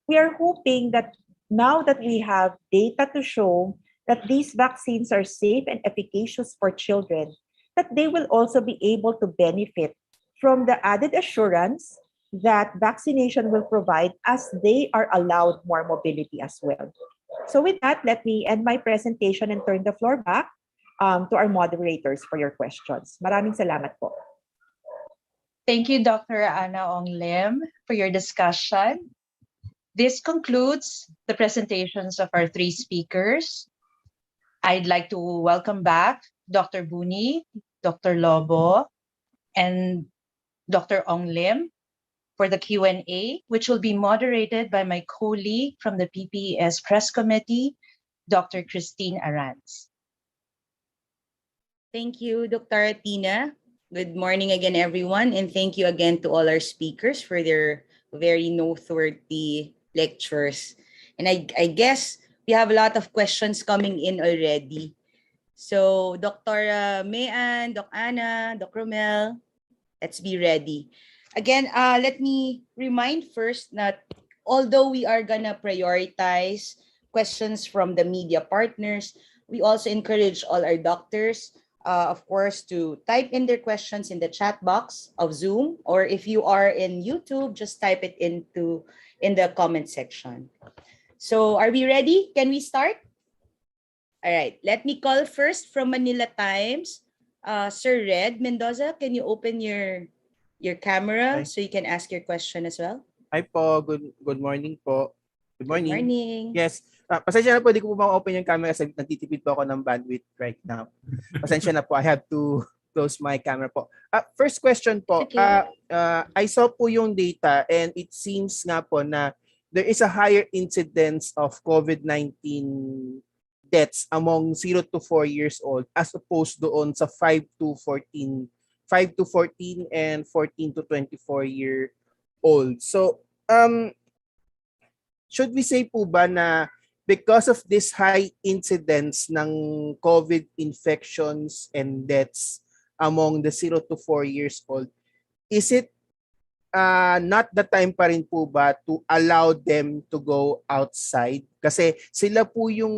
We are hoping that now that we have data to show that these vaccines are safe and efficacious for children, that they will also be able to benefit from the added assurance that vaccination will provide as they are allowed more mobility as well. So with that, let me end my presentation and turn the floor back to our moderators for your questions. Maraming salamat po. Thank you, Dr. Ana Ong Lim, for your discussion. This concludes the presentations of our three speakers. I'd like to welcome back Dr. Buni, Dr. Lobo, and Dr. Ong Lim for the Q&A, which will be moderated by my colleague from the PPES Press Committee, Dr. Christine Arantz. Thank you, Dr. Tina. Good morning again, everyone, and thank you again to all our speakers for their very noteworthy lectures. And I guess we have a lot of questions coming in already. So, Dr. Mayan, Doc Ana, Doc Romel, let's be ready. Again, let me remind first that although we are gonna prioritize questions from the media partners, we also encourage all our doctors, of course, to type in their questions in the chat box of Zoom, or if you are in YouTube, just type it in the comment section. So are we ready? Can we start? All right, let me call first from Manila Times. Sir Red Mendoza, can you open your camera Hi. so you can ask your question as well? Hi po, good morning po. Good Good morning. morning. Yes. Pasensya na po, di ko po ma-open yung camera kasi nagtitipid po ako ng bandwidth right now. Pasensya na po, I have to close my camera po. First question po, Okay. I saw po yung data and it seems nga po na there is a higher incidence of COVID-19 deaths among 0 to 4 years old as opposed doon sa 5 to 14 and 14 to 24 year old. So, should we say po ba na because of this high incidence ng COVID infections and deaths among the 0 to 4 years old, is it not the time pa rin po ba to allow them to go outside? Kasi sila po yung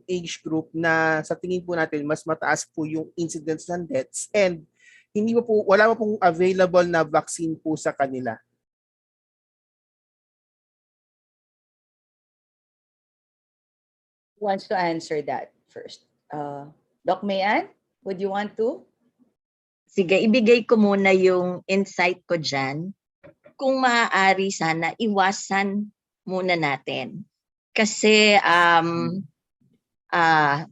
age group na sa tingin po natin mas mataas po yung incidence ng deaths and wala pa pong available na vaccine po sa kanila. Who wants to answer that first? Doc Mayan, would you want to? Sige, ibigay ko muna yung insight ko dyan. Kung maaari sana, iwasan muna natin. Kasi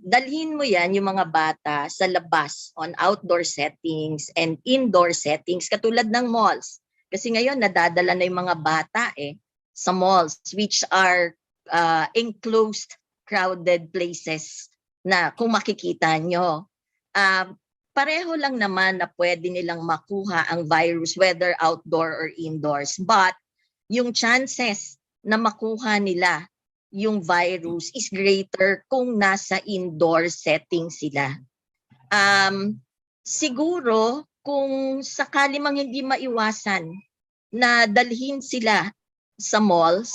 dalhin mo yan, yung mga bata, sa labas, on outdoor settings and indoor settings, katulad ng malls. Kasi ngayon, nadadala na yung mga bata sa malls, which are enclosed, crowded places na kung makikita nyo. Pareho lang naman na pwede nilang makuha ang virus whether outdoor or indoors. But yung chances na makuha nila yung virus is greater kung nasa indoor setting sila. Siguro kung sakali mang hindi maiwasan na dalhin sila sa malls,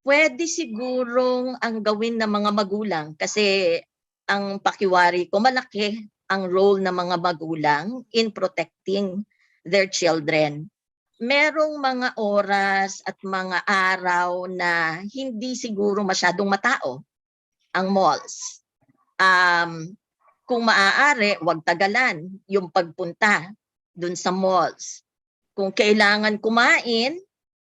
pwede sigurong ang gawin ng mga magulang kasi ang pakiwari ko malaki ang role ng mga magulang in protecting their children. Merong mga oras at mga araw na hindi siguro masyadong matao ang malls. Kung maaari, huwag tagalan yung pagpunta dun sa malls. Kung kailangan kumain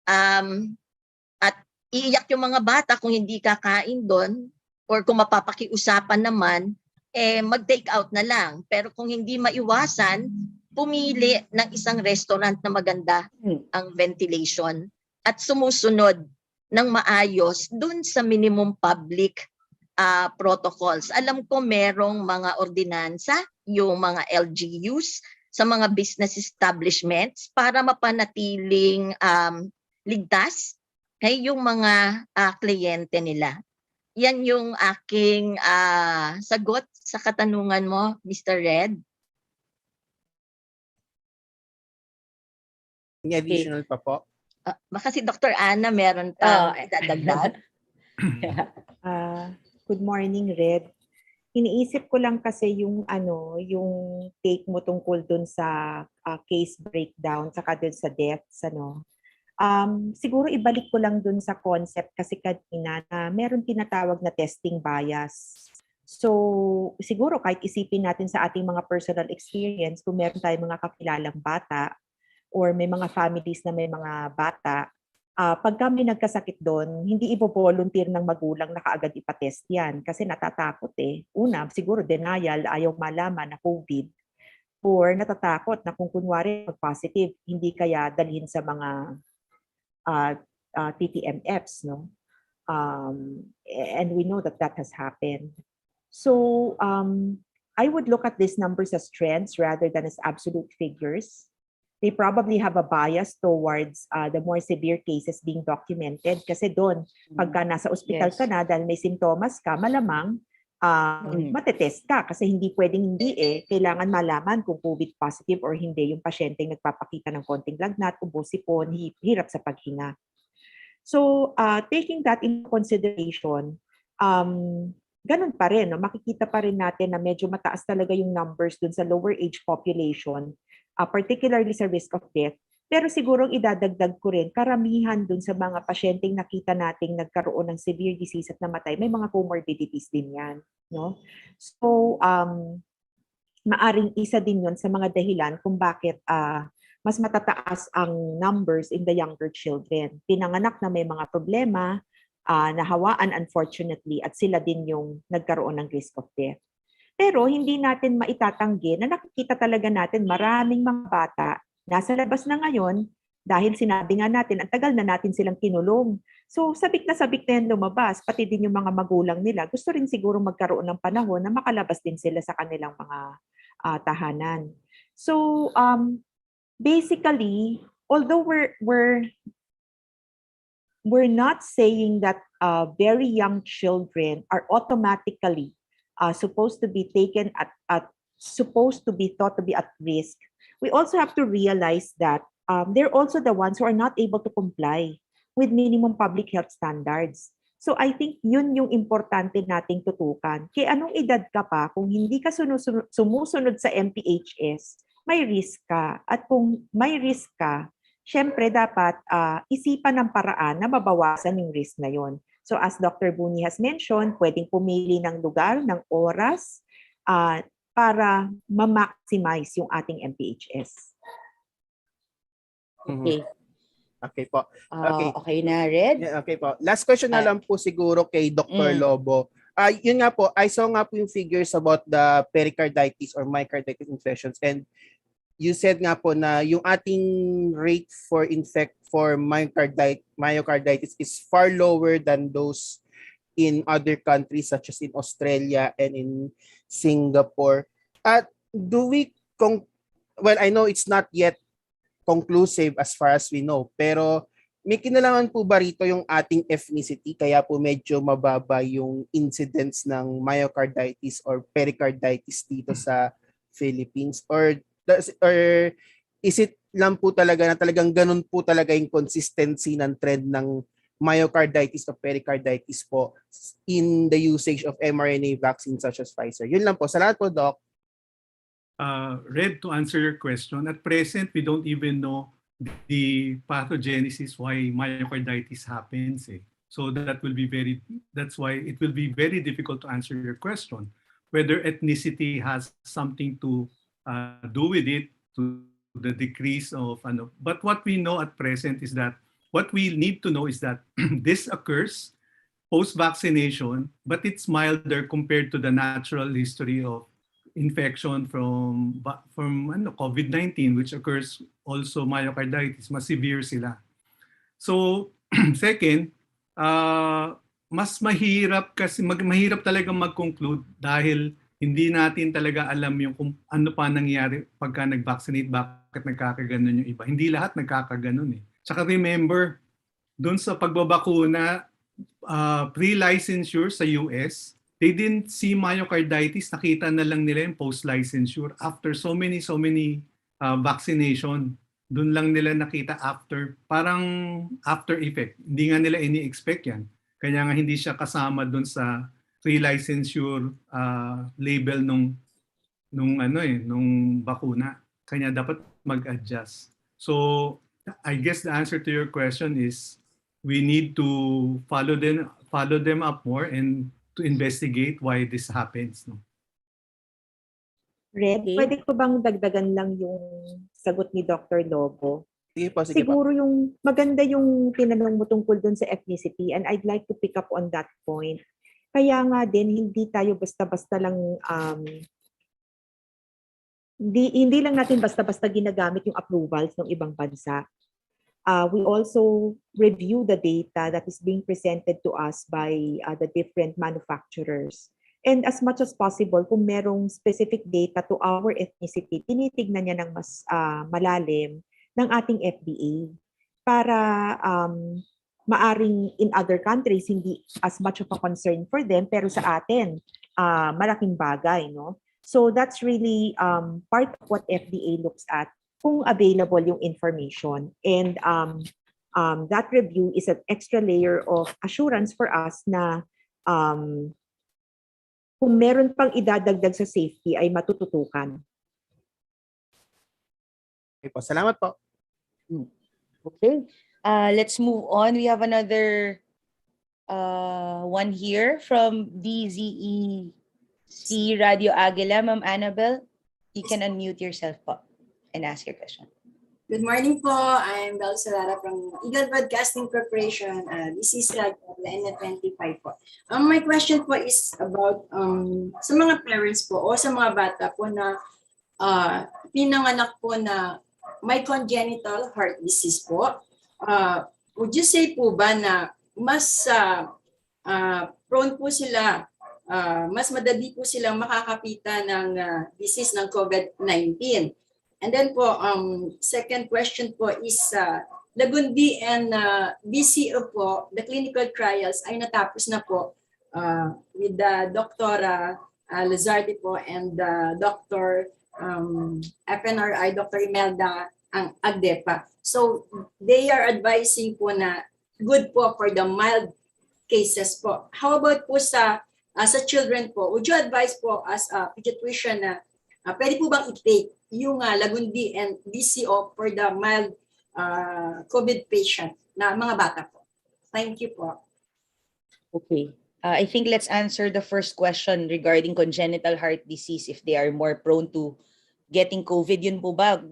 at iiyak yung mga bata kung hindi kakain doon or kung mapapakiusapan naman, mag-take out na lang. Pero kung hindi maiwasan, pumili ng isang restaurant na maganda ang ventilation at sumusunod ng maayos dun sa minimum public protocols. Alam ko merong mga ordinansa, yung mga LGUs sa mga business establishments para mapanatiling ligtas yung mga kliyente nila. Yan yung aking sagot sa katanungan mo, Mr. Red. Any additional pa po? Baka si Dr. Ana meron pa dadagdag. Good morning, Red. Iniisip ko lang kasi yung take mo tungkol dun sa case breakdown saka dun sa deaths siguro ibalik ko lang dun sa concept kasi kanina na meron tinatawag na testing bias. So, siguro kahit isipin natin sa ating mga personal experience, kung meron tayong mga kakilalang bata or may mga families na may mga bata, pagka may nagkasakit doon, hindi ipo-volunteer ng magulang na kaagad ipatest yan kasi natatakot Una, siguro denial, ayaw malaman na COVID, or natatakot na kung kunwari mag-positive, hindi kaya dalhin sa mga TTMFs, no? And we know that has happened. So I would look at these numbers as trends rather than as absolute figures. They probably have a bias towards the more severe cases being documented kasi doon, pagka nasa ospital ka na dahil may simptomas ka, malamang matetest ka kasi hindi pwedeng hindi kailangan malaman kung COVID positive or hindi yung pasyente nagpapakita ng konting lagnat, ubo, sipon, hirap sa paghinga. So, taking that into consideration, ganun pa rin, no? Makikita pa rin natin na medyo mataas talaga yung numbers dun sa lower age population, particularly sa risk of death. Pero siguro idadagdag ko rin, karamihan dun sa mga pasyenteng nakita nating nagkaroon ng severe disease at namatay, may mga comorbidities din yan. No? So, maaring isa din yon sa mga dahilan kung bakit mas matataas ang numbers in the younger children. Pinanganak na may mga problema, nahawaan unfortunately, at sila din yung nagkaroon ng risk of death. Pero hindi natin maitatanggi na nakikita talaga natin maraming mga bata nasa labas na ngayon dahil sinabi nga natin, ang tagal na natin silang kinulong. So sabik na yan lumabas, pati din yung mga magulang nila. Gusto rin siguro magkaroon ng panahon na makalabas din sila sa kanilang mga tahanan. So basically, although we're not saying that very young children are automatically supposed to be taken supposed to be thought to be at risk, we also have to realize that they're also the ones who are not able to comply with minimum public health standards. So I think yun yung importante nating tutukan. Kaya anong edad ka pa, kung hindi ka sumusunod sa MPHS, may risk ka. At kung may risk ka, syempre dapat isipan ng paraan na mabawasan yung risk na yon. So as Dr. Buni has mentioned, pwedeng pumili ng lugar, ng oras, para ma-maximize yung ating MPHS. Okay. Okay po. Okay. Okay na, Red? Yeah, okay po. Last question na lang po siguro kay Dr. Lobo. Yun nga po, I saw nga po yung figures about the pericarditis or myocarditis infections, and you said nga po na yung ating rate for myocarditis is far lower than those in other countries such as in Australia and in Singapore. Well, I know it's not yet conclusive as far as we know, pero may kinalaman po ba rito yung ating ethnicity kaya po medyo mababa yung incidence ng myocarditis or pericarditis dito sa Philippines, or is it lang po talaga na talagang ganun po talaga yung consistency ng trend ng myocarditis o pericarditis po in the usage of mRNA vaccines such as Pfizer? Yun lang po. Salamat po, Doc. Red, to answer your question, at present, we don't even know the pathogenesis why myocarditis happens. So that's why it will be very difficult to answer your question, whether ethnicity has something to do with it, to the decrease of, but what we know at present is that, what we need to know is that this occurs post-vaccination, but it's milder compared to the natural history of infection from COVID-19, which occurs also myocarditis, mas severe sila. So, second, mas mahirap kasi mahirap talaga mag-conclude dahil hindi natin talaga alam yung kung ano pa nangyari pagka nag-vaccinate, bakit nagkakaganon yung iba. Hindi lahat nagkakaganon eh. Tsaka remember, doon sa pagbabakuna, pre-licensure sa US, they didn't see myocarditis, nakita na lang nila yung post-licensure after so many vaccination. Doon lang nila nakita parang after effect. Hindi nga nila ini-expect yan. Kaya nga hindi siya kasama doon sa pre-licensure label nung bakuna. Kanya dapat mag-adjust. So I guess the answer to your question is we need to follow them up more and to investigate why this happens. No? Red, pwede ko bang dagdagan lang yung sagot ni Dr. Lobo? Sige po. Siguro yung maganda yung tinanong mo tungkol dun sa ethnicity, and I'd like to pick up on that point. Kaya nga din, hindi tayo basta-basta lang hindi lang natin basta-basta ginagamit yung approvals ng ibang bansa. We also review the data that is being presented to us by the different manufacturers. And as much as possible, kung merong specific data to our ethnicity, tinitignan niya ng mas malalim ng ating FDA para maaring in other countries, hindi as much of a concern for them, pero sa atin, malaking bagay, no? So that's really part of what FDA looks at kung available yung information. And that review is an extra layer of assurance for us na kung meron pang idadagdag sa safety ay matututukan. Okay po. Salamat po. Okay. Let's move on. We have another one here from DZEC Radio Aguila. Ma'am Annabel, you can unmute yourself po and ask your question. Good morning po. I'm Bel Solara from Eagle Broadcasting Corporation. This is Radio N25 po. My question po is about sa mga parents po o sa mga bata po na pinanganak po na may congenital heart disease po. Would you say po ba na mas prone po sila, mas madali po silang makakapitan ng disease ng COVID-19? And then po, second question po is Lagundi and BCO po, the clinical trials ay natapos na po with Dr. Lazarte po and Dr. FNRI, Dr. Imelda ang Agdepa. So they are advising po na good po for the mild cases po. How about po sa children po? Would you advise po as a pediatrician na pwede po bang i-take yung Lagundi and BCO for the mild COVID patient na mga bata po? Thank you po. Okay. I think let's answer the first question regarding congenital heart disease if they are more prone to getting COVID. Yun po ba,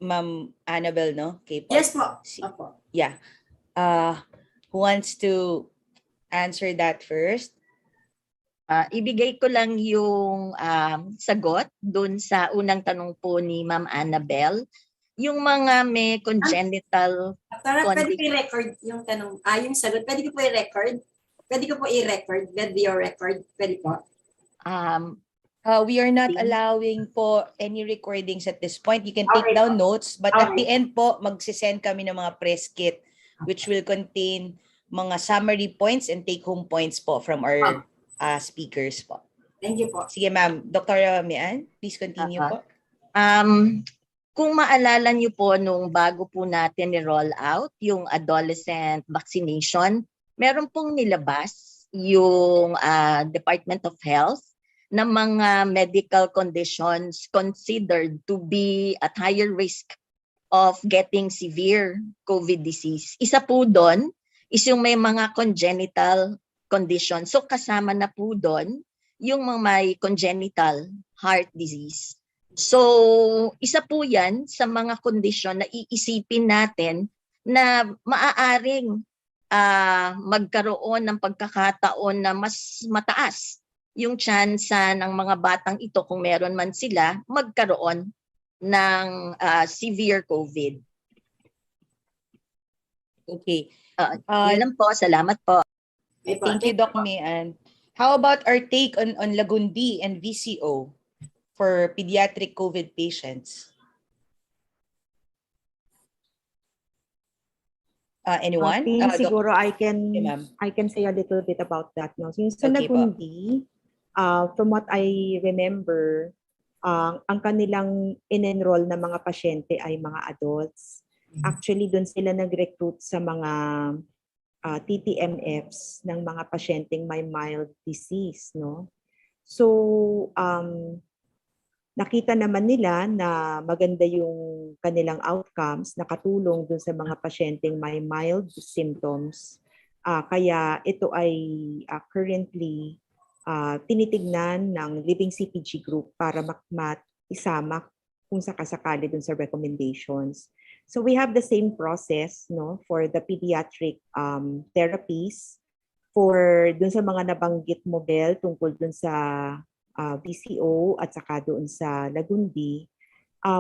Ma'am Annabel, no? Okay po. Yes po. Opo. Yeah. Who wants to answer that first? Ibigay ko lang yung sagot dun sa unang tanong po ni Ma'am Annabel. Yung mga may congenital Para pwede ko i-record yung tanong, yung sagot. Pwede ko po i-record? Pwede ko po i-record? Video record? Pwede po? We are not allowing po any recordings at this point. You can take Okay down po. notes, but at Okay. the end po, magsisend kami ng mga press kit which will contain mga summary points and take-home points po from our speakers po. Thank you po. Sige ma'am, Dr. Mian, please continue po. Kung maalala niyo po nung bago po natin ni-roll out yung adolescent vaccination, meron pong nilabas yung Department of Health na mga medical conditions considered to be at higher risk of getting severe COVID disease. Isa po doon is yung may mga congenital condition. So kasama na po doon yung mga may congenital heart disease. So isa po yan sa mga kondisyon na iisipin natin na maaaring magkaroon ng pagkakataon na mas mataas yung tsansa ng mga batang ito kung meron man sila magkaroon ng severe COVID. Okay. Yun lang po. Salamat po. Thank you, Doc Mian. How about our take on Lagundi and VCO for pediatric COVID patients? Anyone? I think siguro I ma'am. can say a little bit about that. No? Yung sa Okay po. Lagundi, from what I remember, ang kanilang in-enroll na mga pasyente ay mga adults. Actually, doon sila nag-recruit sa mga TTMFs ng mga pasyenteng may mild disease. No? So, nakita naman nila na maganda yung kanilang outcomes, nakatulong dun sa mga pasyenteng may mild symptoms. Kaya ito ay currently tinitignan ng Living CPG Group para isama kung sakasakali dun sa recommendations. So we have the same process, no, for the pediatric therapies for dun sa mga nabanggit mo, Bel, tungkol dun sa VCO at saka doon sa Lagundi.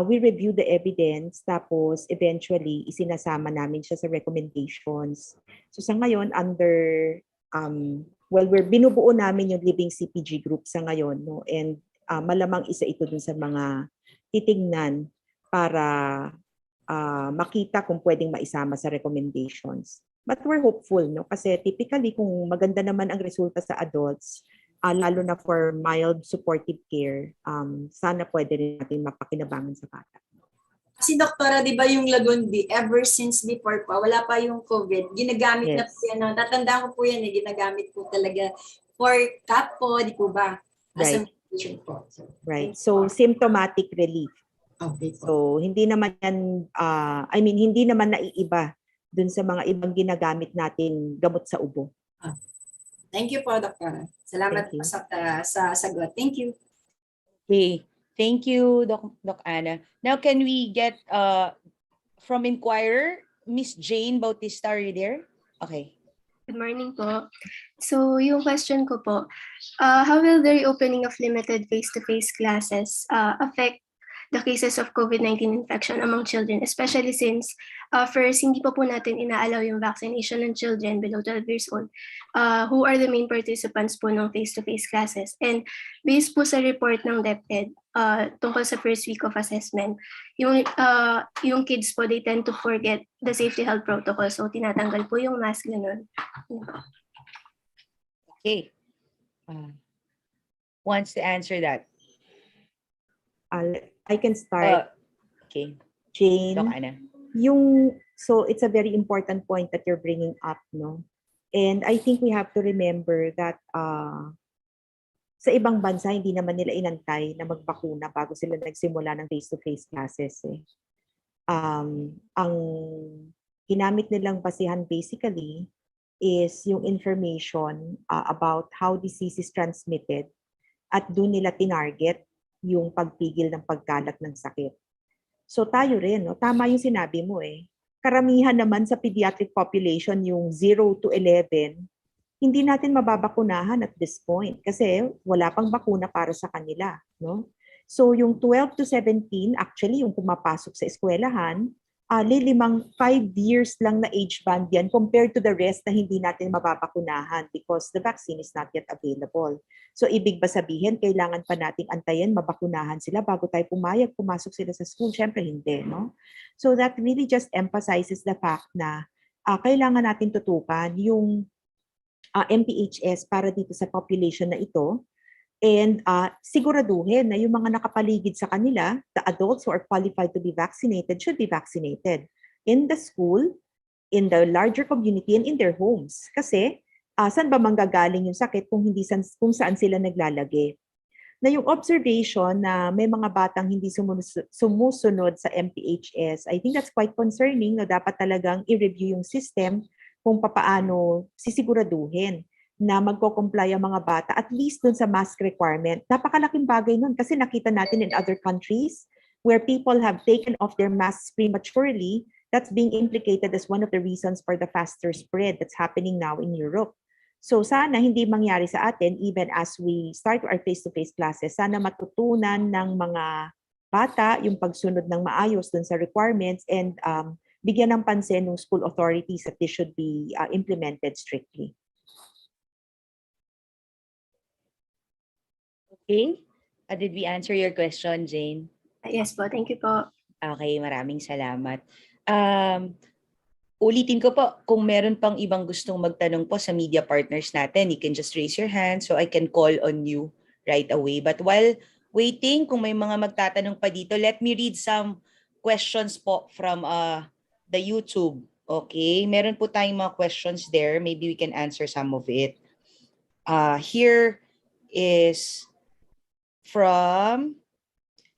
We review the evidence tapos eventually isinasama namin siya sa recommendations. So sa ngayon we're binubuo namin yung Living CPG Group sa ngayon, no, and malamang isa ito dun sa mga titignan para makita kung pwedeng maisama sa recommendations. But we're hopeful, no, kasi typically kung maganda naman ang resulta sa adults, lalo na for mild supportive care, sana pwede rin natin mapakinabangan sa bata. Kasi doktora, di ba yung Lagundi, ever since before pa, wala pa yung COVID, ginagamit na po Yes. yan. Tatandaan ko po yan, ginagamit po talaga for CAP po, di po ba? As a Right. medication po. So, Right. So symptomatic relief. okay po. So hindi naman yan, hindi naman naiiba dun sa mga ibang ginagamit natin gamot sa ubo. Thank you po, doktora. Salamat Thank you. po sa sagot. Thank you. Okay. Thank you, Doc Ana. Now, can we get from Inquirer, Miss Jane Bautista, are you there? Okay. Good morning po. So, yung question ko po, how will the reopening of limited face-to-face classes affect the cases of COVID-19 infection among children, especially since first, hindi pa po natin inaalaw yung vaccination ng children below 12 years old, who are the main participants po ng face-to-face classes. And based po sa report ng DepEd tungkol sa first week of assessment, yung kids po, they tend to forget the safety health protocol. So, tinatanggal po yung mask, ganun. Okay. Wants to answer that? I can start. Okay. Jane, Doc Ana. so it's a very important point that you're bringing up, no? And I think we have to remember that sa ibang bansa, hindi naman nila inantay na magbakuna bago sila nagsimula ng face-to-face classes. Ang ginamit nilang basihan basically is yung information about how disease is transmitted at doon nila tinarget yung pagpigil ng pagkalat ng sakit. So tayo rin, no? Tama yung sinabi mo Karamihan naman sa pediatric population, yung 0 to 11, hindi natin mababakunahan at this point kasi wala pang bakuna para sa kanila. No? So yung 12 to 17, actually yung pumapasok sa eskwelahan, lilimang 5 years lang na age band yan compared to the rest na hindi natin mababakunahan because the vaccine is not yet available. So ibig ba sabihin, kailangan pa nating antayin, mabakunahan sila bago tayo pumasok sila sa school? Siyempre hindi, no? So that really just emphasizes the fact na kailangan natin tutukan yung MPHS para dito sa population na ito. And siguraduhin na yung mga nakapaligid sa kanila, the adults who are qualified to be vaccinated should be vaccinated in the school, in the larger community, and in their homes. Kasi saan ba manggagaling yung sakit kung kung saan sila naglalagay? Na yung observation na may mga batang hindi sumusunod sa MPHS, I think that's quite concerning na dapat talagang i-review yung system kung papaano sisiguraduhin na magko-comply ang mga bata, at least dun sa mask requirement. Napakalaking bagay nun kasi nakita natin in other countries where people have taken off their masks prematurely, that's being implicated as one of the reasons for the faster spread that's happening now in Europe. So sana hindi mangyari sa atin, even as we start our face-to-face classes, sana matutunan ng mga bata yung pagsunod ng maayos dun sa requirements and bigyan ng pansin ng school authorities that this should be implemented strictly. Okay. Did we answer your question, Jane? Yes po, thank you po. Okay, maraming salamat. Ulitin ko po, kung meron pang ibang gustong magtanong po sa media partners natin, you can just raise your hand so I can call on you right away. But while waiting, kung may mga magtatanong pa dito, let me read some questions po from the YouTube. Okay, meron po tayong mga questions there. Maybe we can answer some of it. Here is from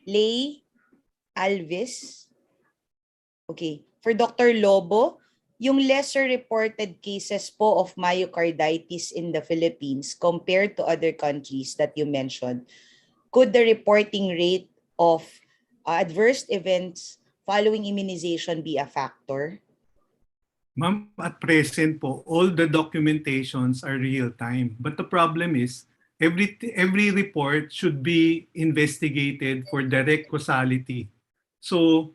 Lay Alvis. Okay. For Dr. Lobo, yung lesser reported cases po of myocarditis in the Philippines compared to other countries that you mentioned, could the reporting rate of adverse events following immunization be a factor? Ma'am, at present po, all the documentations are real-time. But the problem is, every report should be investigated for direct causality. So,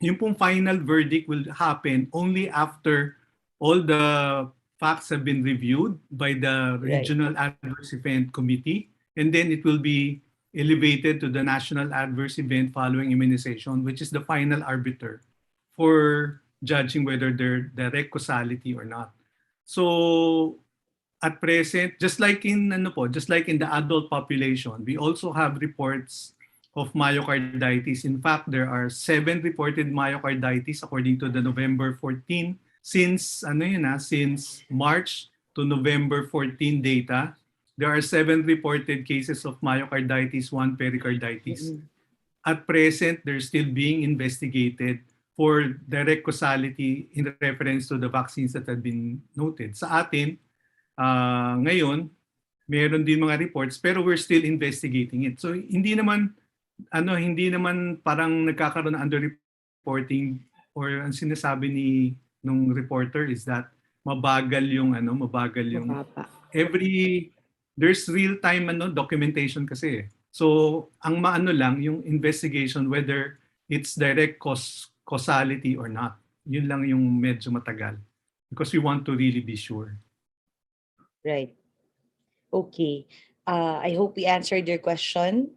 yung pong final verdict will happen only after all the facts have been reviewed by the Regional Adverse Event Committee, and then it will be elevated to the National Adverse Event following immunization, which is the final arbiter for judging whether they're direct causality or not. So, at present, just like in the adult population, we also have reports of myocarditis. In fact, there are 7 reported myocarditis according to the November 14 since March to November 14 data. There are 7 reported cases of myocarditis, 1 pericarditis. At present, they're still being investigated for direct causality in reference to the vaccines that have been noted. Sa atin, ngayon, meron din mga reports pero we're still investigating it. So hindi naman parang nagkakaroon ng underreporting, or ang sinasabi nung reporter is that mabagal yung there's real time documentation kasi. So ang lang yung investigation whether it's direct causality or not. Yun lang yung medyo matagal because we want to really be sure. Right. Okay. I hope we answered your question,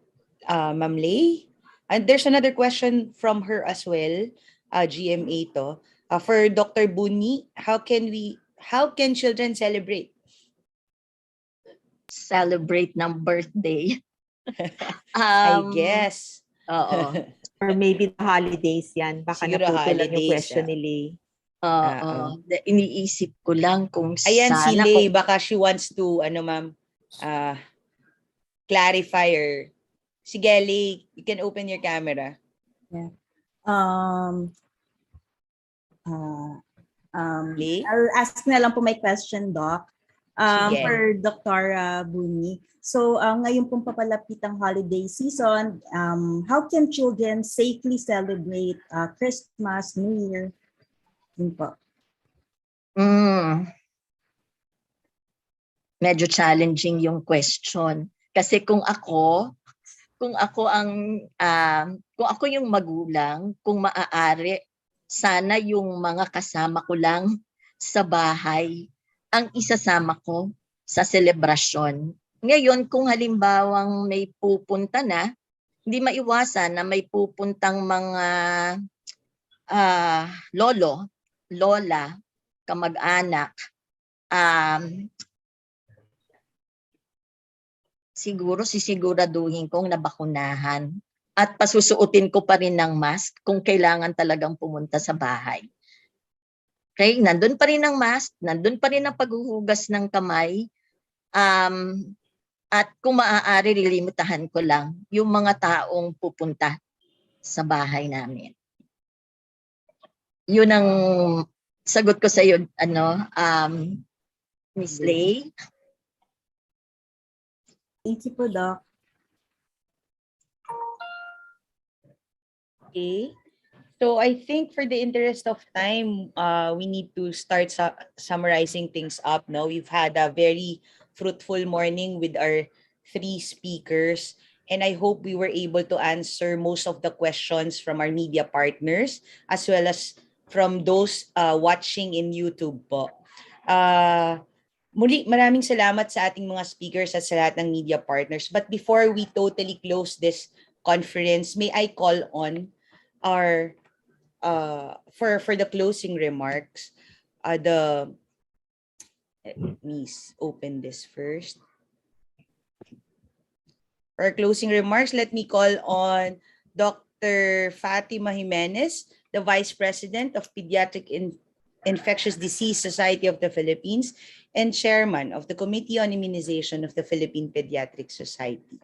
Ma'am Lay. And there's another question from her as well, GMA to. For Dr. Buni, how can children celebrate? Celebrate ng birthday. I guess. Oo. Or maybe the holidays yan. Baka Siguro naputo lang yung holidays, question ni Lay. Oo. Iniisip ko lang kung Ayan si sana Lay, kung baka she wants to, clarify or... Sige, Lay, you can open your camera. Yeah. Lay? I'll ask na lang po my question, Doc. Sige. For Dr. Buni. So, ngayon pong papalapit ang holiday season, how can children safely celebrate Christmas, New Year? Yun po. Medyo challenging yung question. Kasi kung ako yung magulang, kung maaari, sana yung mga kasama ko lang sa bahay ang isasama ko sa selebrasyon. Ngayon, kung halimbawang may pupunta na, hindi maiwasan na may pupuntang mga lolo, lola, kamag-anak, siguro sisiguraduhin kong nabakunahan at pasusuotin ko pa rin ng mask kung kailangan talagang pumunta sa bahay. Okay, nandun pa rin ang mask, nandun pa rin ang paghuhugas ng kamay, at kung maaari, lilimitahan ko lang yung mga taong pupunta sa bahay namin. Yun ang sagot ko sa iyo, Miss Lay. Thank you po, Doc. Okay. So I think for the interest of time, we need to start summarizing things up. Now, we've had a very fruitful morning with our 3 speakers, and I hope we were able to answer most of the questions from our media partners as well as from those watching in YouTube po. Muli, maraming salamat sa ating mga speakers at sa lahat ng media partners. But before we totally close this conference, may I call on our for the closing remarks, let me open this first. For our closing remarks, let me call on Dr. Fatima Jimenez, the Vice President of Pediatric Infectious Disease Society of the Philippines and Chairman of the Committee on Immunization of the Philippine Pediatric Society.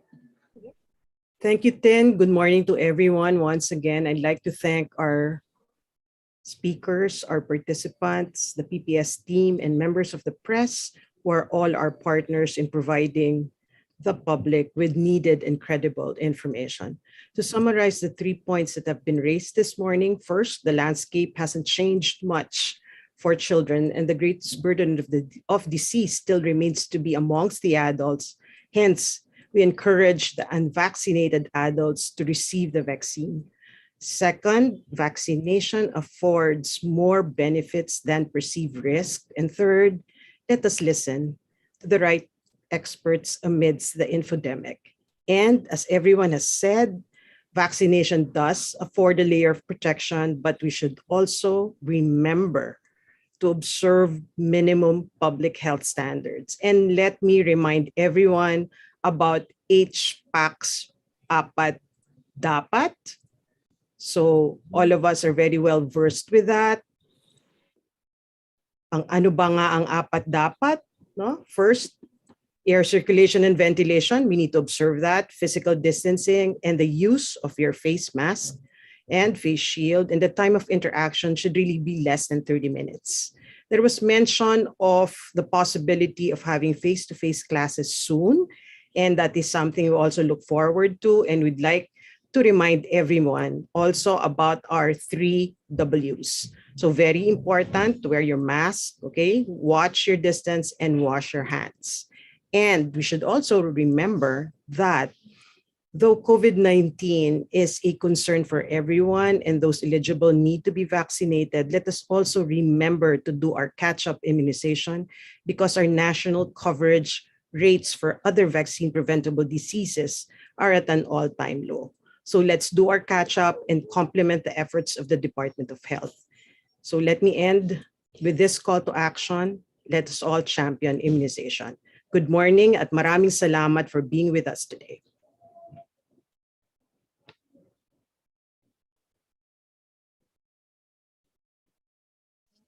Thank you, Tin. Good morning to everyone. Once again, I'd like to thank our speakers, our participants, the PPS team, and members of the press, who are all our partners in providing the public with needed and credible information. To summarize the 3 points that have been raised this morning, first, the landscape hasn't changed much for children, and the greatest burden of disease still remains to be amongst the adults. Hence, we encourage the unvaccinated adults to receive the vaccine. Second, vaccination affords more benefits than perceived risk. And third, let us listen to the right experts amidst the infodemic. And as everyone has said, vaccination does afford a layer of protection, but we should also remember to observe minimum public health standards. And let me remind everyone about HPAC's apat dapat. So all of us are very well versed with that. Ang ano ba nga ang apat dapat? No? First, air circulation and ventilation, we need to observe that. Physical distancing and the use of your face mask and face shield. And the time of interaction should really be less than 30 minutes. There was mention of the possibility of having face-to-face classes soon. And that is something we also look forward to. And we'd like to remind everyone also about our 3 Ws. So very important to wear your mask, okay? Watch your distance and wash your hands. And we should also remember that though COVID-19 is a concern for everyone and those eligible need to be vaccinated, let us also remember to do our catch-up immunization because our national coverage rates for other vaccine-preventable diseases are at an all-time low. So let's do our catch-up and complement the efforts of the Department of Health. So let me end with this call to action. Let us all champion immunization. Good morning at maraming salamat for being with us today.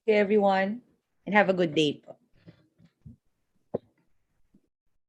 Thank you, everyone, and have a good day.